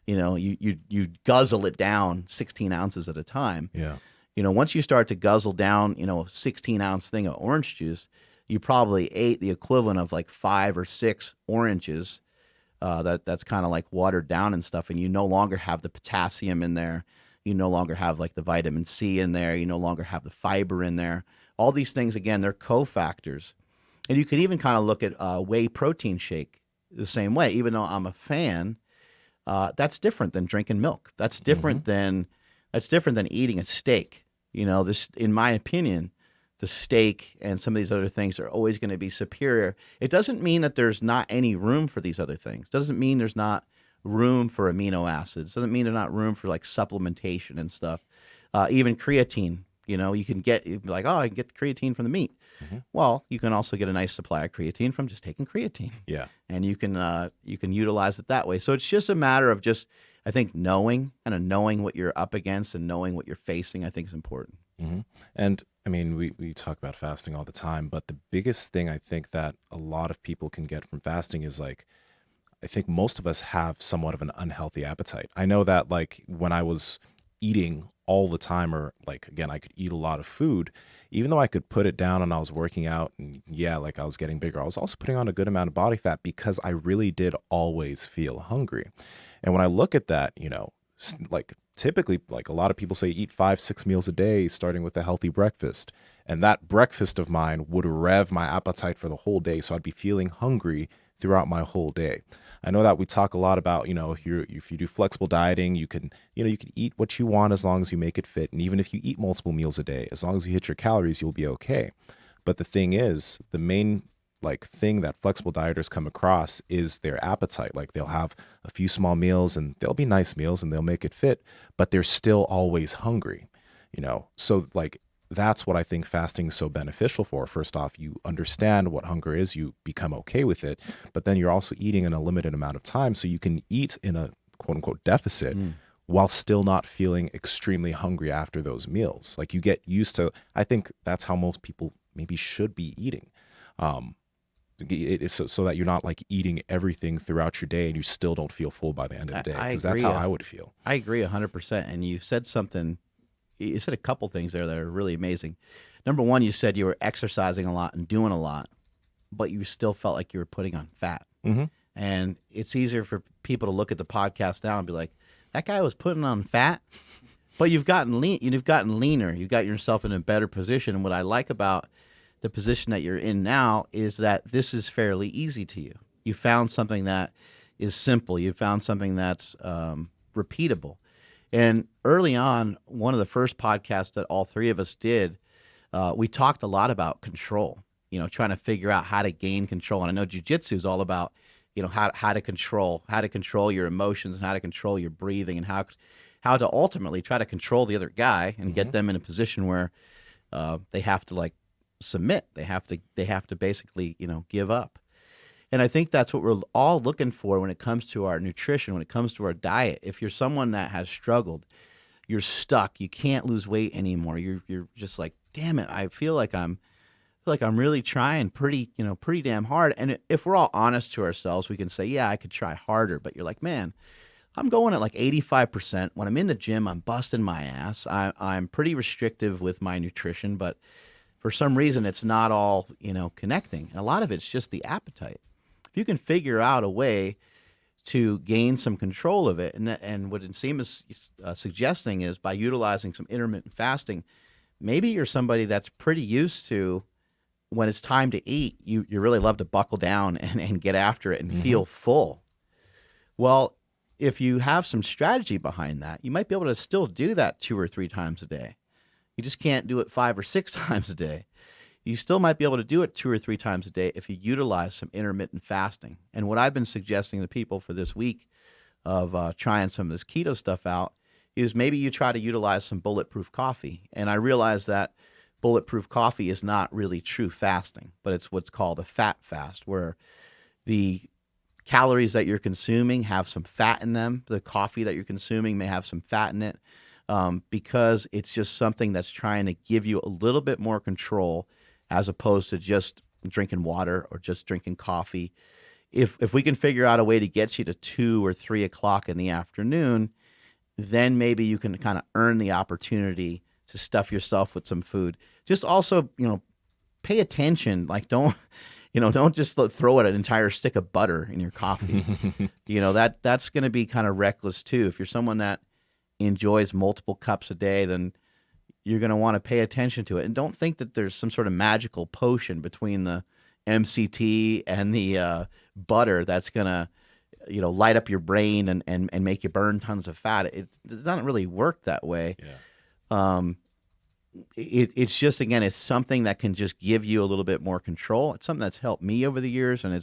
you guzzle it down 16 ounces at a time. Yeah. Once you start to guzzle down, a 16-ounce thing of orange juice, you probably ate the equivalent of like 5 or 6 oranges. That's kind of like watered down and stuff, and you no longer have the potassium in there. You no longer have like the vitamin C in there. You no longer have the fiber in there. All these things, again, they're cofactors. And you could even kind of look at whey protein shake the same way. Even though I'm a fan, that's different than drinking milk. That's different than eating a steak. This, in my opinion, the steak and some of these other things are always going to be superior. It doesn't mean that there's not any room for these other things. Doesn't mean there's not room for amino acids. Doesn't mean there's not room for like supplementation and stuff. Even creatine. You can get, like, I can get creatine from the meat. Mm-hmm. Well, you can also get a nice supply of creatine from just taking creatine. Yeah. And you can utilize it that way. So it's just a matter of just, I think, knowing what you're up against and knowing what you're facing, I think, is important. Mm-hmm. And I mean, we talk about fasting all the time, but the biggest thing I think that a lot of people can get from fasting is like, I think most of us have somewhat of an unhealthy appetite. I know that like when I was eating all the time, or like, again, I could eat a lot of food, even though I could put it down and I was working out and like I was getting bigger, I was also putting on a good amount of body fat because I really did always feel hungry. And when I look at that, like typically, like a lot of people say, eat 5-6 meals a day, starting with a healthy breakfast. And that breakfast of mine would rev my appetite for the whole day. So I'd be feeling hungry throughout my whole day. I know that we talk a lot about, if you do flexible dieting, you can eat what you want as long as you make it fit. And even if you eat multiple meals a day, as long as you hit your calories, you'll be okay. But the thing is, the main like thing that flexible dieters come across is their appetite. Like they'll have a few small meals and they'll be nice meals and they'll make it fit, but they're still always hungry, So like, that's what I think fasting is so beneficial for. First off, you understand what hunger is, you become okay with it, but then you're also eating in a limited amount of time. So you can eat in a quote unquote deficit while still not feeling extremely hungry after those meals. Like you get used to, I think that's how most people maybe should be eating. It is so that you're not like eating everything throughout your day and you still don't feel full by the end of the day. Because that's how I would feel. I agree 100%. And you said a couple things there that are really amazing. Number one, you said you were exercising a lot and doing a lot, but you still felt like you were putting on fat. Mm-hmm. And it's easier for people to look at the podcast now and be like, that guy was putting on fat, but you've gotten leaner. You've got yourself in a better position. And what I like about the position that you're in now is that this is fairly easy to you. You found something that is simple. You found something that's repeatable. And early on, one of the first podcasts that all three of us did, we talked a lot about control, trying to figure out how to gain control. And I know jiu-jitsu is all about, how to control your emotions and how to control your breathing and how to ultimately try to control the other guy and get them in a position where they have to like submit. They have to basically, give up. And I think that's what we're all looking for when it comes to our nutrition, when it comes to our diet. If you're someone that has struggled, you're stuck, you can't lose weight anymore. You're just like damn it, I feel like I'm really trying pretty damn hard. And if we're all honest to ourselves, we can say, yeah, I could try harder. But you're like, man, I'm going at like 85%. When I'm in the gym, I'm busting my ass. I'm pretty restrictive with my nutrition, but for some reason, it's not all, connecting. And a lot of it's just the appetite. If you can figure out a way to gain some control of it, and what Nsima is suggesting is by utilizing some intermittent fasting, maybe you're somebody that's pretty used to when it's time to eat, you really love to buckle down and get after it and feel full. Well, if you have some strategy behind that, you might be able to still do that 2 or 3 times a day. You just can't do it 5 or 6 times a day. You still might be able to do it 2 or 3 times a day if you utilize some intermittent fasting. And what I've been suggesting to people for this week of trying some of this keto stuff out is maybe you try to utilize some Bulletproof Coffee. And I realize that Bulletproof Coffee is not really true fasting, but it's what's called a fat fast, where the calories that you're consuming have some fat in them. The coffee that you're consuming may have some fat in it, because it's just something that's trying to give you a little bit more control as opposed to just drinking water or just drinking coffee. If we can figure out a way to get you to 2 or 3 o'clock in the afternoon, then maybe you can kind of earn the opportunity to stuff yourself with some food. Just also, pay attention. Like don't just throw an entire stick of butter in your coffee. That's going to be kind of reckless too. If you're someone that enjoys multiple cups a day, then you're going to want to pay attention to it. And don't think that there's some sort of magical potion between the MCT and the butter that's going to, light up your brain and make you burn tons of fat. It doesn't really work that way. Yeah. It's just, again, it's something that can just give you a little bit more control. It's something that's helped me over the years, and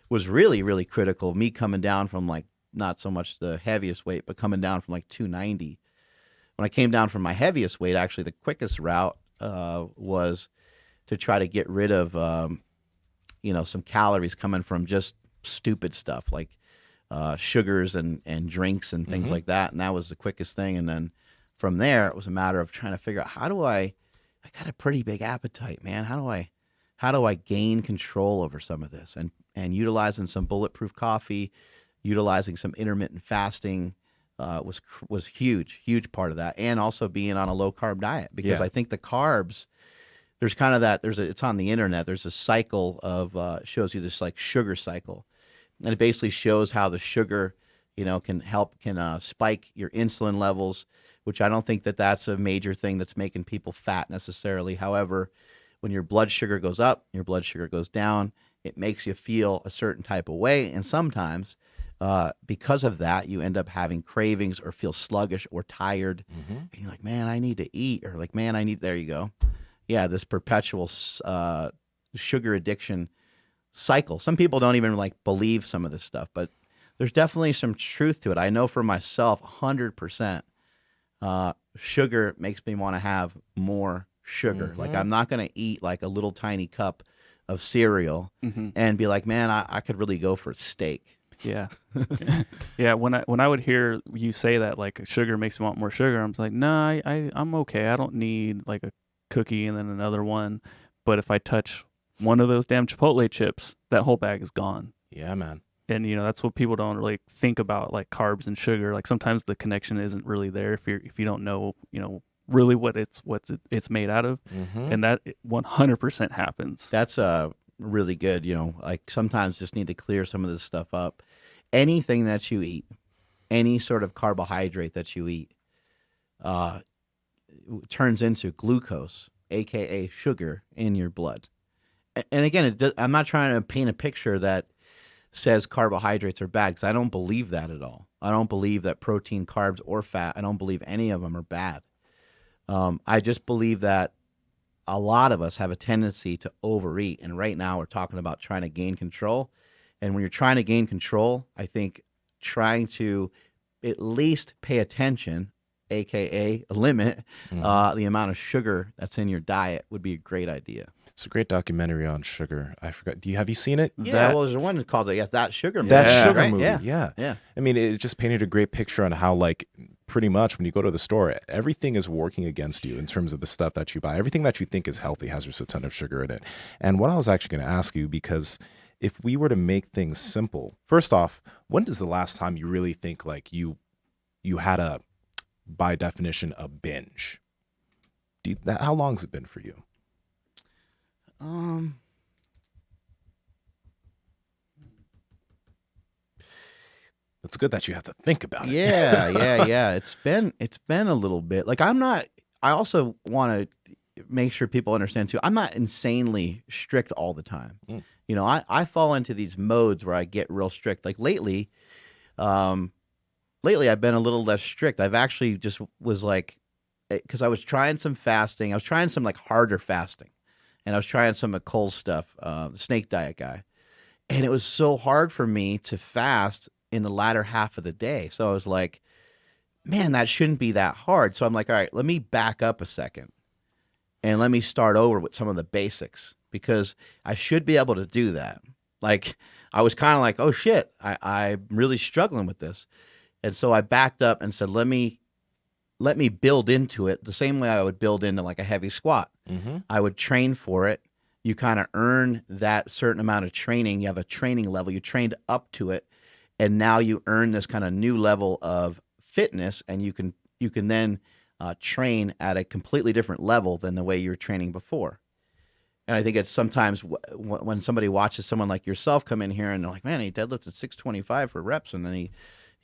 was really, really critical of me coming down from like not so much the heaviest weight, but coming down from like 290. When I came down from my heaviest weight, actually the quickest route was to try to get rid of, some calories coming from just stupid stuff like sugars and drinks and things like that. And that was the quickest thing. And then from there, it was a matter of trying to figure out I got a pretty big appetite, man. How do I gain control over some of this? And utilizing some Bulletproof Coffee, utilizing some intermittent fasting was huge part of that. And also being on a low carb diet, because I think the carbs, there's kind of that, it's on the internet. There's a cycle of, shows you this like sugar cycle. And it basically shows how the sugar, can spike your insulin levels, which I don't think that that's a major thing that's making people fat necessarily. However, when your blood sugar goes up, your blood sugar goes down, it makes you feel a certain type of way. And sometimes because of that, you end up having cravings or feel sluggish or tired. And you're like, man, I need to eat. Or like, man, there you go. Yeah, this perpetual sugar addiction cycle. Some people don't even like believe some of this stuff, but there's definitely some truth to it. I know for myself, 100%, sugar makes me want to have more sugar. Like I'm not going to eat like a little tiny cup of cereal and be like, man, I could really go for a steak. Yeah. Yeah. When I would hear you say that, like sugar makes me want more sugar, I'm like, nah, I'm okay. I don't need like a cookie and then another one. But if I touch one of those damn Chipotle chips, that whole bag is gone. Yeah, man. And that's what people don't really think about, like carbs and sugar. Like sometimes the connection isn't really there if you don't know, really what it's made out of. And that 100% happens. That's really good. Like sometimes just need to clear some of this stuff up. Anything that you eat, any sort of carbohydrate that you eat, turns into glucose, aka sugar, in your blood. And again, I'm not trying to paint a picture that says carbohydrates are bad, because I don't believe that at all. I don't believe that protein, carbs, or fat, I don't believe any of them are bad. I just believe that a lot of us have a tendency to overeat. And right now we're talking about trying to gain control. And when you're trying to gain control, I think trying to at least pay attention, aka limit the amount of sugar that's in your diet, would be a great idea. It's a great documentary on sugar. I forgot. Have you seen it? Yeah, well, there's one called That Sugar Movie. That Sugar right? Movie. Yeah. I mean, it just painted a great picture on how like pretty much when you go to the store, everything is working against you in terms of the stuff that you buy. Everything that you think is healthy has just a ton of sugar in it. And what I was actually going to ask you, because if we were to make things simple, first off, when is the last time you really think like you had a, by definition, a binge? How long has it been for you? It's good that you have to think about it. Yeah. It's been a little bit. Like I also want to make sure people understand too, I'm not insanely strict all the time. You know, I fall into these modes where I get real strict. Like lately I've been a little less strict. I've actually just was like, because I was trying some fasting. I was trying some like harder fasting. And I was trying some of Cole's stuff, the snake diet guy. And it was so hard for me to fast in the latter half of the day. So I was like, man, that shouldn't be that hard. So I'm like, all right, let me back up a second and let me start over with some of the basics, because I should be able to do that. Like I was kind of like, oh shit, I'm really struggling with this. And so I backed up and said, let me build into it the same way I would build into like a heavy squat. I would train for it. You kind of earn that certain amount of training. You have a training level. You trained up to it. And now you earn this kind of new level of fitness, and you can then train at a completely different level than the way you were training before. And I think it's sometimes when somebody watches someone like yourself come in here and they're like, man, he deadlifted 625 for reps, and then he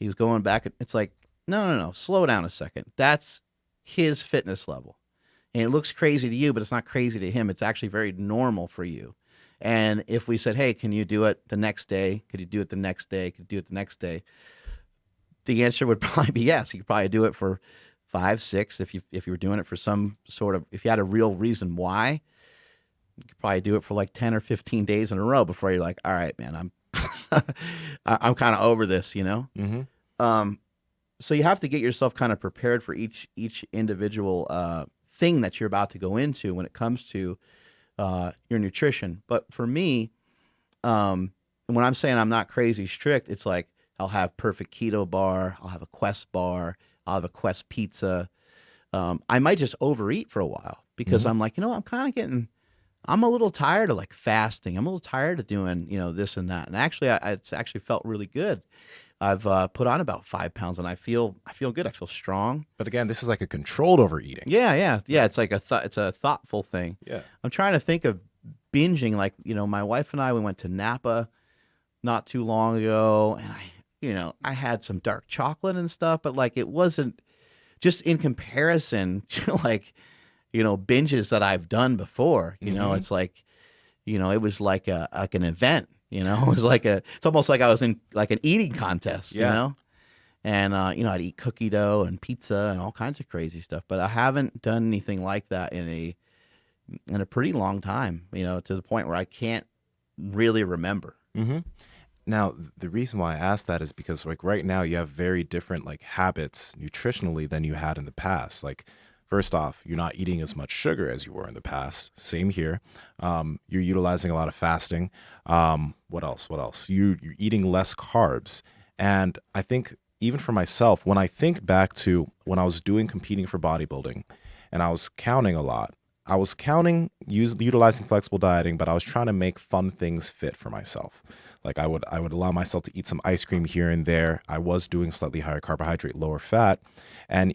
was going back. It's like, no, slow down a second. That's his fitness level. And it looks crazy to you, but it's not crazy to him. It's actually very normal for you. And if we said, hey, can you do it the next day? Could you do it the next day? Could you do it the next day? The answer would probably be yes. You could probably do it for 5, 6. If you were doing it for some sort of, if you had a real reason why, you could probably do it for like 10 or 15 days in a row before you're like, all right, man, I'm kind of over this, you know? So you have to get yourself kind of prepared for each individual thing that you're about to go into when it comes to your nutrition. But for me, when I'm saying I'm not crazy strict, it's like I'll have perfect keto bar, I'll have a Quest bar, I'll have a Quest pizza. I might just overeat for a while because I'm like, you know, I'm a little tired of like fasting. I'm a little tired of doing, you know, this and that. And actually, it's actually felt really good. I've put on about 5 pounds, and I feel good. I feel strong. But again, this is like a controlled overeating. Yeah. It's like it's a thoughtful thing. Yeah. I'm trying to think of binging. Like, you know, my wife and I, we went to Napa not too long ago, and I had some dark chocolate and stuff, but like it wasn't just in comparison to like, you know, binges that I've done before. You know, it's like, you know, it was like an event. You know, it was like it's almost like I was in like an eating contest, you know? And, you know, I'd eat cookie dough and pizza and all kinds of crazy stuff, but I haven't done anything like that in a pretty long time, you know, to the point where I can't really remember. Now, the reason why I asked that is because like right now you have very different like habits nutritionally than you had in the past. Like, first off, you're not eating as much sugar as you were in the past. Same here. You're utilizing a lot of fasting. What else? You're eating less carbs. And I think even for myself, when I think back to when I was competing for bodybuilding and I was counting a lot, I was utilizing flexible dieting, but I was trying to make fun things fit for myself. Like I would allow myself to eat some ice cream here and there. I was doing slightly higher carbohydrate, lower fat. And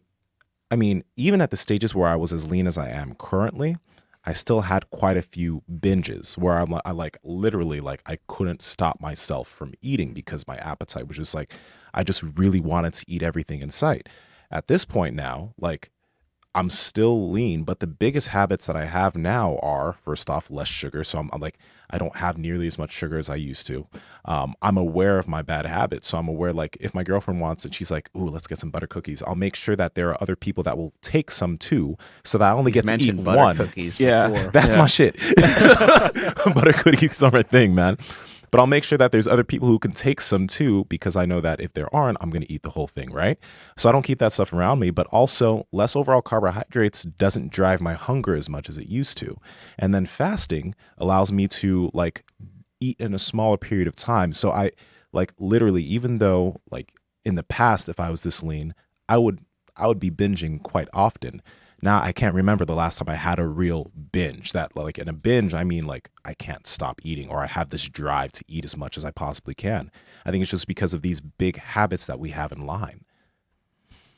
I mean, even at the stages where I was as lean as I am currently, I still had quite a few binges where I literally I couldn't stop myself from eating because my appetite was just like, I just really wanted to eat everything in sight. At this point now, like I'm still lean, but the biggest habits that I have now are, first off, less sugar. So I'm like, I don't have nearly as much sugar as I used to. I'm aware of my bad habits. So I'm aware, like, if my girlfriend wants it, she's like, ooh, let's get some butter cookies. I'll make sure that there are other people that will take some too, so that I only get to eat one. Cookies That's my shit. Butter cookies are my thing, man. But I'll make sure that there's other people who can take some too, because I know that if there aren't, I'm going to eat the whole thing, right? So I don't keep that stuff around me, but also less overall carbohydrates doesn't drive my hunger as much as it used to. And then fasting allows me to like eat in a smaller period of time. So I like literally, even though like in the past, if I was this lean, I would I would be binging quite often. Now I can't remember the last time I had a real binge. That like in a binge, I mean like I can't stop eating, or I have this drive to eat as much as I possibly can. I think it's just because of these big habits that we have in line.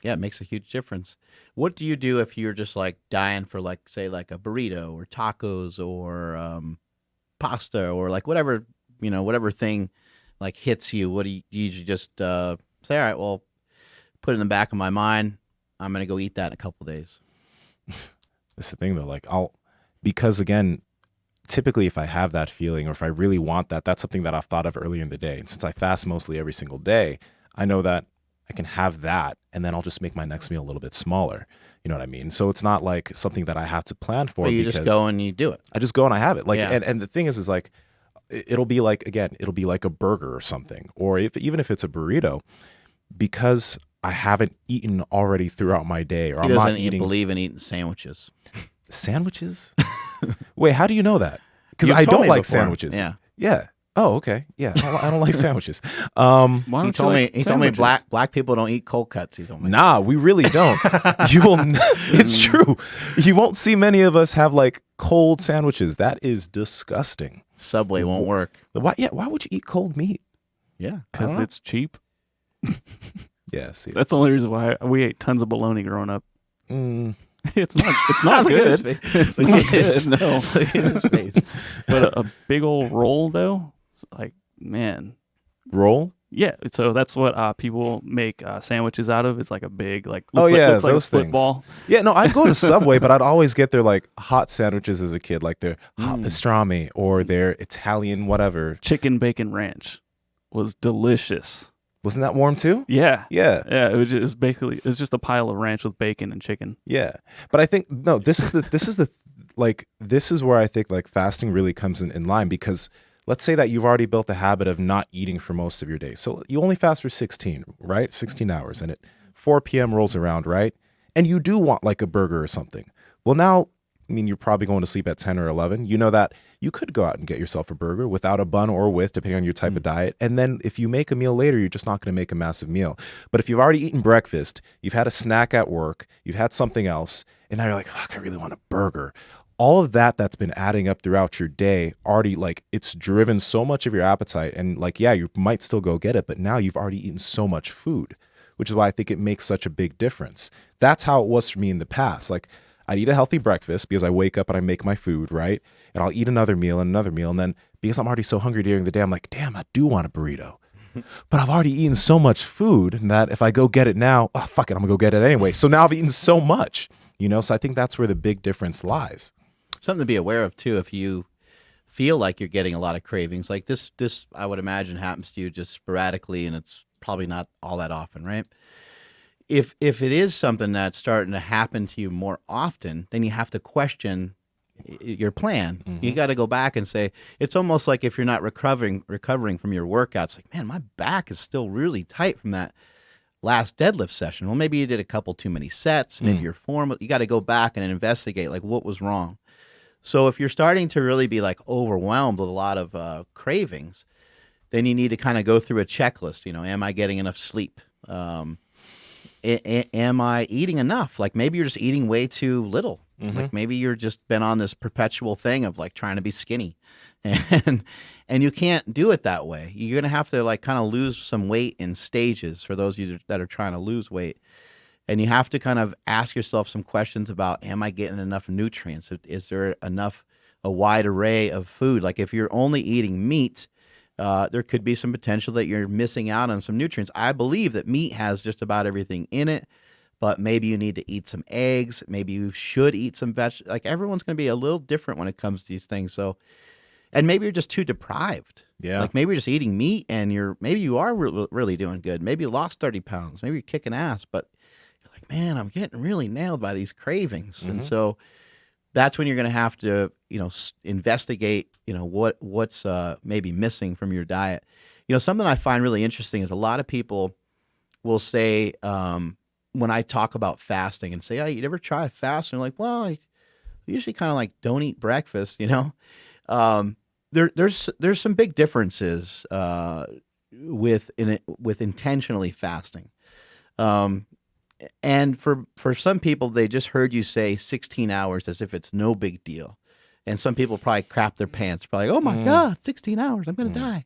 Yeah, it makes a huge difference. What do you do if you're just like dying for like say like a burrito or tacos or pasta or like whatever, whatever thing like hits you? What do you usually just say, all right, well, put it in the back of my mind, I'm gonna go eat that in a couple days. That's the thing though, like because again, typically if I have that feeling or if I really want that, that's something that I've thought of earlier in the day. And since I fast mostly every single day, I know that I can have that and then I'll just make my next meal a little bit smaller. You know what I mean? So it's not like something that I have to plan for. But you just go and you do it. I just go and I have it. Like, Yeah. and the thing is like, it'll be like a burger or something, or even if it's a burrito, because I haven't eaten already throughout my day, or He I'm not doesn't eating believe in eating sandwiches. sandwiches. Wait, how do you know that? Because You've I told don't me like before. sandwiches. Yeah. Yeah. Oh, okay. Yeah, I don't like sandwiches. Why He don't you told like me. He told me sandwiches? black people don't eat cold cuts. He told me. Nah, we really don't. You will. It's true. You won't see many of us have like cold sandwiches. That is disgusting. Subway won't work. Why? Yeah. Why would you eat cold meat? Yeah, I don't Because know. it's cheap. Yeah. See. That's the only reason why we ate tons of bologna growing up. Mm, It's not Look at his good. face. It's Look not at his- good. No. Look at his face. But a big old roll though, like man, roll. yeah. So that's what people make sandwiches out of. It's like a big like. Oh, Looks yeah, looks like those a things. football. Yeah. No, I'd go to Subway, but I'd always get their like hot sandwiches as a kid, like their hot pastrami or their Italian whatever. Chicken bacon ranch was delicious. Wasn't that warm too? Yeah. Yeah. Yeah, it was just a pile of ranch with bacon and chicken. Yeah. But I think no, this is where I think like fasting really comes in line, because let's say that you've already built the habit of not eating for most of your day. So you only fast for 16, right? 16 hours, and at 4 p.m. rolls around, right? And you do want like a burger or something. Well, now, I mean, you're probably going to sleep at 10 or 11. You know that you could go out and get yourself a burger without a bun or with, depending on your type of diet. And then if you make a meal later, you're just not going to make a massive meal. But if you've already eaten breakfast, you've had a snack at work, you've had something else, and now you're like, fuck, I really want a burger. All of that's been adding up throughout your day already, like it's driven so much of your appetite. And like, yeah, you might still go get it, but now you've already eaten so much food, which is why I think it makes such a big difference. That's how it was for me in the past. Like I'd eat a healthy breakfast because I wake up and I make my food, right? And I'll eat another meal. And then because I'm already so hungry during the day, I'm like, damn, I do want a burrito. But I've already eaten so much food that if I go get it now, oh, fuck it, I'm gonna go get it anyway. So now I've eaten so much, so I think that's where the big difference lies. Something to be aware of too, if you feel like you're getting a lot of cravings, like this I would imagine happens to you just sporadically, and it's probably not all that often, right? If it is something that's starting to happen to you more often, then you have to question your plan. You got to go back and say, it's almost like if you're not recovering from your workouts, like, man, my back is still really tight from that last deadlift session. Well, maybe you did a couple too many sets, maybe your form, you got to go back and investigate like what was wrong. So if you're starting to really be like overwhelmed with a lot of cravings, then you need to kind of go through a checklist. Am I getting enough sleep? Am I eating enough? Like maybe you're just eating way too little. Like maybe you're just been on this perpetual thing of like trying to be skinny, and you can't do it that way. You're gonna have to like kind of lose some weight in stages for those of you that are trying to lose weight. And you have to kind of ask yourself some questions about, am I getting enough nutrients? Is there a wide array of food? Like if you're only eating meat, there could be some potential that you're missing out on some nutrients. I believe that meat has just about everything in it, but maybe you need to eat some eggs. Maybe you should eat some vegetables. Like everyone's going to be a little different when it comes to these things. So, and maybe you're just too deprived. Yeah. Like maybe you're just eating meat and maybe you are really doing good. Maybe you lost 30 pounds. Maybe you're kicking ass, but man, I'm getting really nailed by these cravings. And so that's when you're going to have to, investigate, what's maybe missing from your diet. Something I find really interesting is a lot of people will say, when I talk about fasting and say, oh, you ever try a fast? And they're like, well, I usually kind of like don't eat breakfast, there's some big differences with intentionally fasting. And for some people, they just heard you say 16 hours as if it's no big deal. And some people probably crap their pants, probably, oh my God, 16 hours, I'm going to die.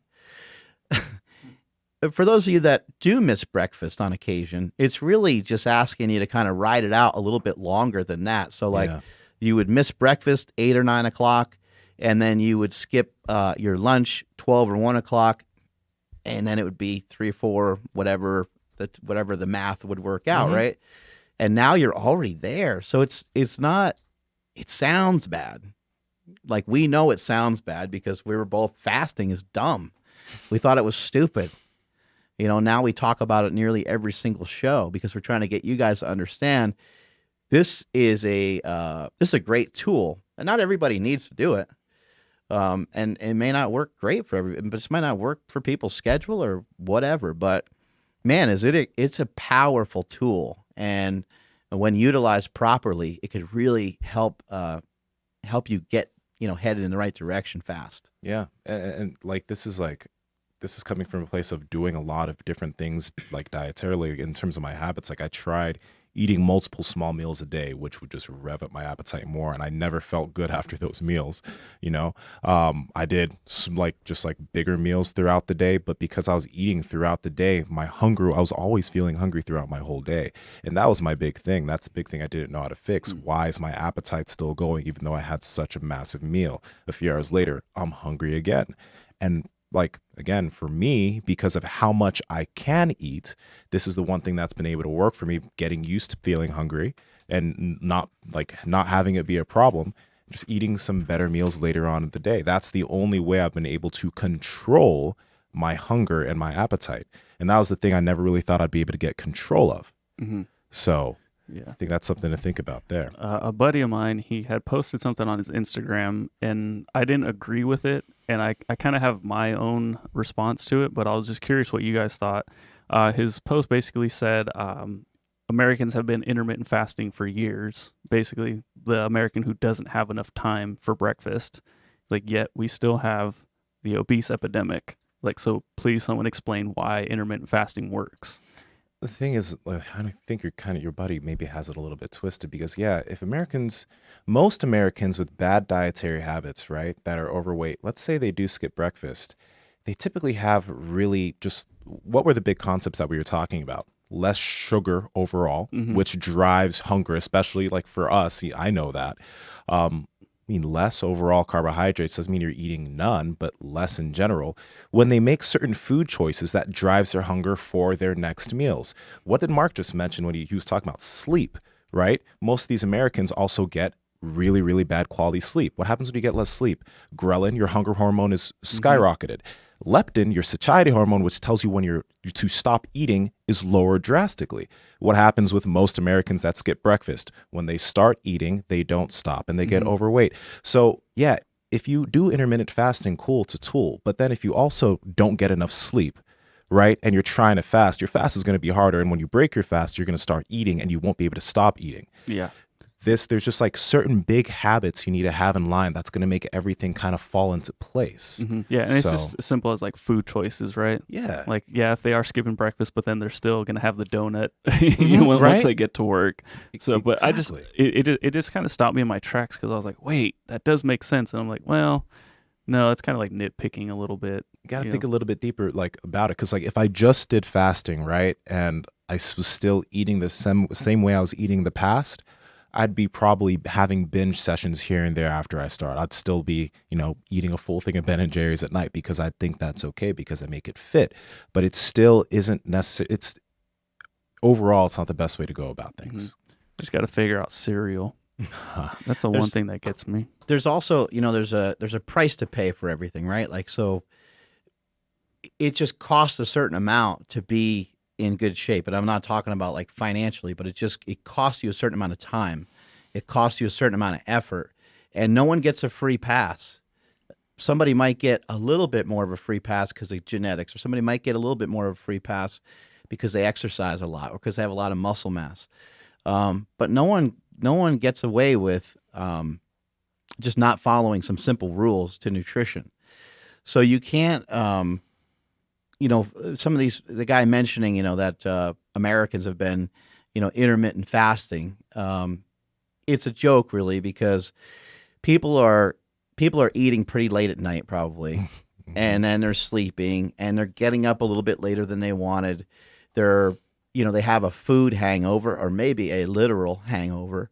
For those of you that do miss breakfast on occasion, it's really just asking you to kind of ride it out a little bit longer than that. So like you would miss breakfast 8 or 9 o'clock, and then you would skip your lunch 12 or 1 o'clock, and then it would be 3 or 4, whatever the math would work out, right? And now you're already there. So it's not, it sounds bad. Like we know it sounds bad because we were both fasting is dumb. We thought it was stupid. You know, now we talk about it nearly every single show because we're trying to get you guys to understand this is a great tool, and not everybody needs to do it. And it may not work great for everybody, but it might not work for people's schedule or whatever. But man, it's a powerful tool, and when utilized properly, it could really help you get headed in the right direction fast. Yeah, and like this is coming from a place of doing a lot of different things like dietarily in terms of my habits. Like I tried eating multiple small meals a day, which would just rev up my appetite more. And I never felt good after those meals. I did some just bigger meals throughout the day, but because I was eating throughout the day, I was always feeling hungry throughout my whole day. And that was my big thing. That's the big thing I didn't know how to fix. Why is my appetite still going, even though I had such a massive meal? A few hours later, I'm hungry again. And again, for me, because of how much I can eat, this is the one thing that's been able to work for me, getting used to feeling hungry and not having it be a problem, just eating some better meals later on in the day. That's the only way I've been able to control my hunger and my appetite. And that was the thing I never really thought I'd be able to get control of. So yeah, I think that's something to think about there. A buddy of mine, he had posted something on his Instagram, and I didn't agree with it, and I kind of have my own response to it, but I was just curious what you guys thought. His post basically said Americans have been intermittent fasting for years, basically the American who doesn't have enough time for breakfast. Yet we still have the obese epidemic. So please someone explain why intermittent fasting works. The thing is, I think your buddy maybe has it a little bit twisted because, if most Americans with bad dietary habits, right, that are overweight, let's say they do skip breakfast, they typically have really just, what were the big concepts that we were talking about? Less sugar overall, which drives hunger, especially for us. I know that. Less overall carbohydrates doesn't mean you're eating none, but less in general. When they make certain food choices, that drives their hunger for their next meals. What did Mark just mention when he was talking about sleep, right? Most of these Americans also get really, really bad quality sleep. What happens when you get less sleep? Ghrelin, your hunger hormone, is skyrocketed. Leptin, your satiety hormone, which tells you when you're to stop eating, is lowered drastically. What happens with most Americans that skip breakfast? When they start eating, they don't stop and they get overweight. So if you do intermittent fasting, cool, it's a tool. But then if you also don't get enough sleep, right, and you're trying to fast, your fast is going to be harder. And when you break your fast, you're going to start eating and you won't be able to stop eating. Yeah. There's just certain big habits you need to have in line that's going to make everything kind of fall into place. Yeah, and it's just as simple as food choices, right? Yeah. If they are skipping breakfast, but then they're still going to have the donut, right? once they get to work. So, but exactly. it just kind of stopped me in my tracks because I was like, wait, that does make sense. And I'm like, well, no, it's kind of nitpicking a little bit. You got to think a little bit deeper about it. Because if I just did fasting, right, and I was still eating the same way I was eating the past, I'd be probably having binge sessions here and there after I start. I'd still be, eating a full thing of Ben & Jerry's at night because I think that's okay because I make it fit. But it still isn't necessary. Overall, it's not the best way to go about things. Just got to figure out cereal. That's the one thing that gets me. There's also, there's a price to pay for everything, right? So it just costs a certain amount to be in good shape. And I'm not talking about financially, but it costs you a certain amount of time. It costs you a certain amount of effort, and no one gets a free pass. Somebody might get a little bit more of a free pass because of genetics, or somebody might get a little bit more of a free pass because they exercise a lot or because they have a lot of muscle mass. But no one gets away with just not following some simple rules to nutrition. So you can't, some of the guy mentioning, that Americans have been, intermittent fasting. It's a joke really, because people are eating pretty late at night probably, and then they're sleeping and they're getting up a little bit later than they wanted. They're they have a food hangover or maybe a literal hangover.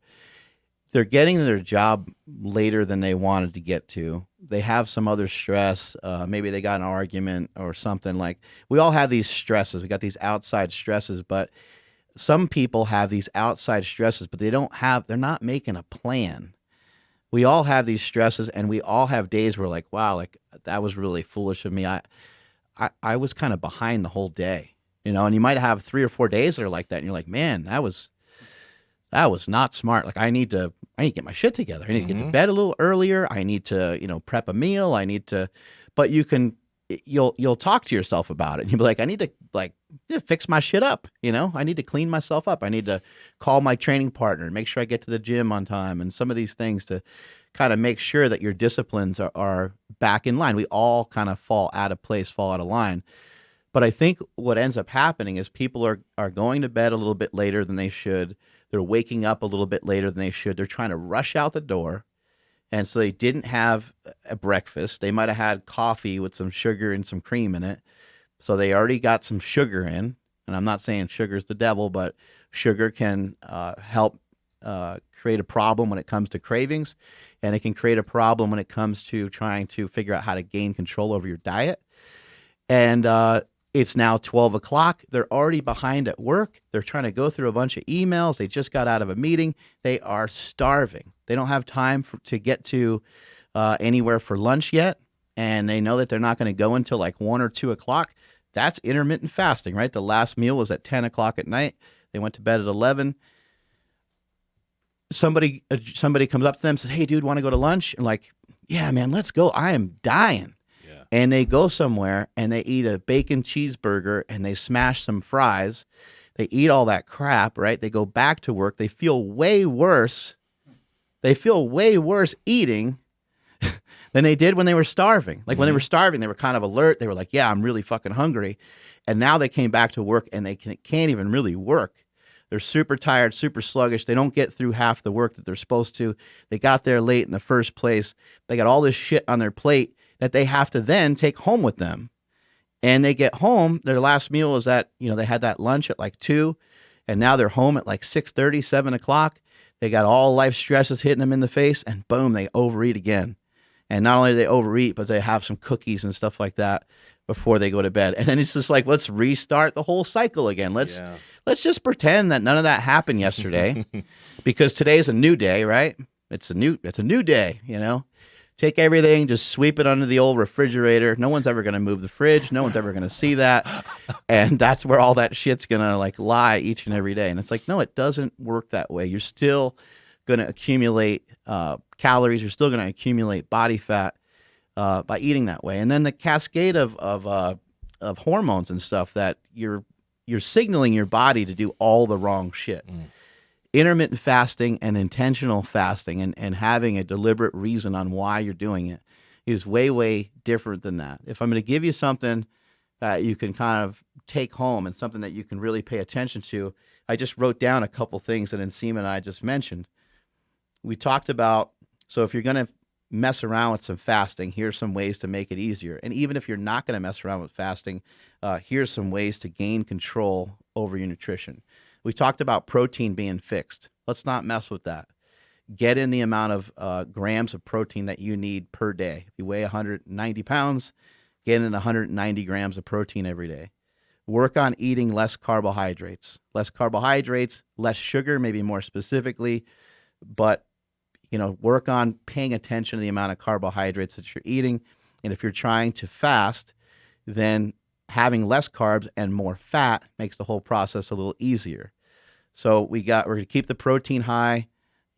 They're getting to their job later than they wanted to get to. They have some other stress. Maybe they got an argument or something. Like, we all have these stresses. We got these outside stresses, but some people have these outside stresses, but they're not making a plan. We all have these stresses, and we all have days where like, wow, like that was really foolish of me. I was kind of behind the whole day, and you might have 3 or 4 days that are like that. And you're like, man, that was not smart. Like, I need to get my shit together. I need to get to bed a little earlier. I need to, prep a meal. But you'll talk to yourself about it. And you'll be like, I need to fix my shit up. I need to clean myself up. I need to call my training partner and make sure I get to the gym on time, and some of these things to kind of make sure that your disciplines are back in line. We all kind of fall out of place, fall out of line. But I think what ends up happening is people are going to bed a little bit later than they should. They're waking up a little bit later than they should. They're trying to rush out the door. And so they didn't have a breakfast. They might have had coffee with some sugar and some cream in it. So they already got some sugar in. And I'm not saying sugar's the devil, but sugar can help create a problem when it comes to cravings. And it can create a problem when it comes to trying to figure out how to gain control over your diet. And it's now 12 o'clock. They're already behind at work. They're trying to go through a bunch of emails. They just got out of a meeting. They are starving. They don't have time to get to anywhere for lunch yet. And they know that they're not going to go until like 1 or 2 o'clock. That's intermittent fasting, right? The last meal was at 10 o'clock at night. They went to bed at 11. Somebody comes up to them and says, hey, dude, want to go to lunch? And like, yeah, man, let's go. I am dying. And they go somewhere and they eat a bacon cheeseburger and they smash some fries. They eat all that crap, right? They go back to work. They feel way worse. They feel way worse eating than they did when they were starving. Like when they were starving, they were kind of alert. They were like, yeah, I'm really fucking hungry. And now they came back to work and they can't even really work. They're super tired, super sluggish. They don't get through half the work that they're supposed to. They got there late in the first place. They got all this shit on their plate that they have to then take home with them. And they get home, their last meal is at, they had that lunch at like 2, and now they're home at like 6:30, 7 o'clock. They got all life stresses hitting them in the face, and boom, they overeat again. And not only do they overeat, but they have some cookies and stuff like that before they go to bed. And then it's just like, let's restart the whole cycle again. Let's just pretend that none of that happened yesterday, because today's a new day, right? It's a new day, Take everything, just sweep it under the old refrigerator. No one's ever going to move the fridge. No one's ever going to see that. And that's where all that shit's going to like lie each and every day. And it's like, no, it doesn't work that way. You're still going to accumulate calories. You're still going to accumulate body fat by eating that way. And then the cascade of hormones and stuff that you're signaling your body to do all the wrong shit. Intermittent fasting and intentional fasting and having a deliberate reason on why you're doing it is way, way different than that. If I'm going to give you something that you can kind of take home and something that you can really pay attention to, I just wrote down a couple things that Nsima and I just mentioned. We talked about, so if you're going to mess around with some fasting, here's some ways to make it easier. And even if you're not going to mess around with fasting, here's some ways to gain control over your nutrition. We talked about protein being fixed. Let's not mess with that. Get in the amount of grams of protein that you need per day. If you weigh 190 pounds, get in 190 grams of protein every day. Work on eating less carbohydrates. Less carbohydrates, less sugar, maybe more specifically. But, work on paying attention to the amount of carbohydrates that you're eating. And if you're trying to fast, then having less carbs and more fat makes the whole process a little easier. So we're going to keep the protein high.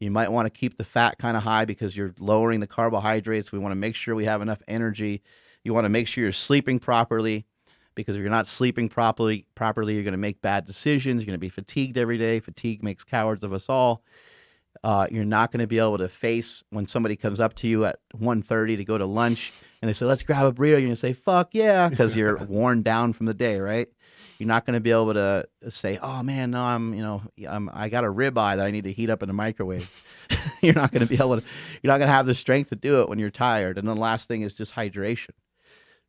You might want to keep the fat kind of high because you're lowering the carbohydrates. We want to make sure we have enough energy. You want to make sure you're sleeping properly, because if you're not sleeping properly, you're going to make bad decisions. You're going to be fatigued every day. Fatigue makes cowards of us all. You're not going to be able to face when somebody comes up to you at 1:30 to go to lunch and they say, let's grab a burrito. You're going to say, fuck yeah, because you're worn down from the day, right? You're not going to be able to say, "Oh man, no, I got a ribeye that I need to heat up in the microwave." You're not going to be able to. You're not going to have the strength to do it when you're tired. And then the last thing is just hydration.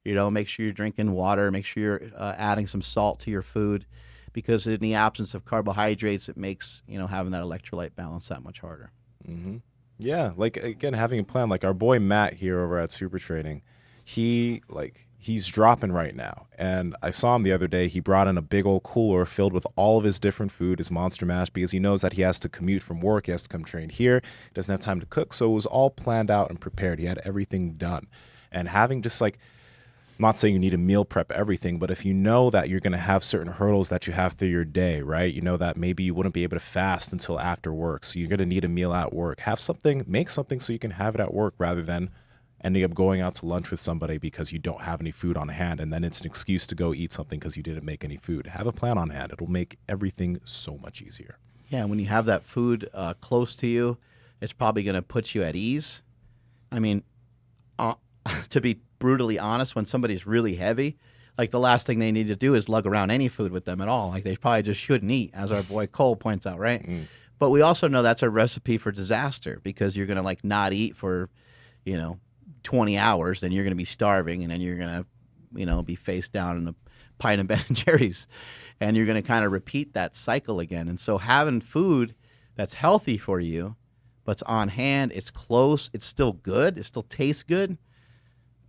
Make sure you're drinking water. Make sure you're adding some salt to your food, because in the absence of carbohydrates, it makes having that electrolyte balance that much harder. Mm-hmm. Yeah, like again, having a plan. Like our boy Matt here over at Super Trading, he's dropping right now. And I saw him the other day. He brought in a big old cooler filled with all of his different food, his Monster Mash, because he knows that he has to commute from work. He has to come train here. He doesn't have time to cook. So it was all planned out and prepared. He had everything done. And having just like, I'm not saying you need to meal prep everything, but if you know that you're going to have certain hurdles that you have through your day, right? You know that maybe you wouldn't be able to fast until after work. So you're going to need a meal at work. Make something so you can have it at work rather than ending up going out to lunch with somebody because you don't have any food on hand. And then it's an excuse to go eat something because you didn't make any food. Have a plan on hand. It'll make everything so much easier. Yeah, when you have that food close to you, it's probably going to put you at ease. I mean, to be brutally honest, when somebody's really heavy, like the last thing they need to do is lug around any food with them at all. Like they probably just shouldn't eat, as our boy Cole points out, right? But we also know that's a recipe for disaster, because you're going to not eat for, 20 hours, then you're going to be starving, and then you're going to, be face down in a pint of Ben & Jerry's, and you're going to kind of repeat that cycle again. And so having food that's healthy for you, but it's on hand, it's close, it's still good, it still tastes good,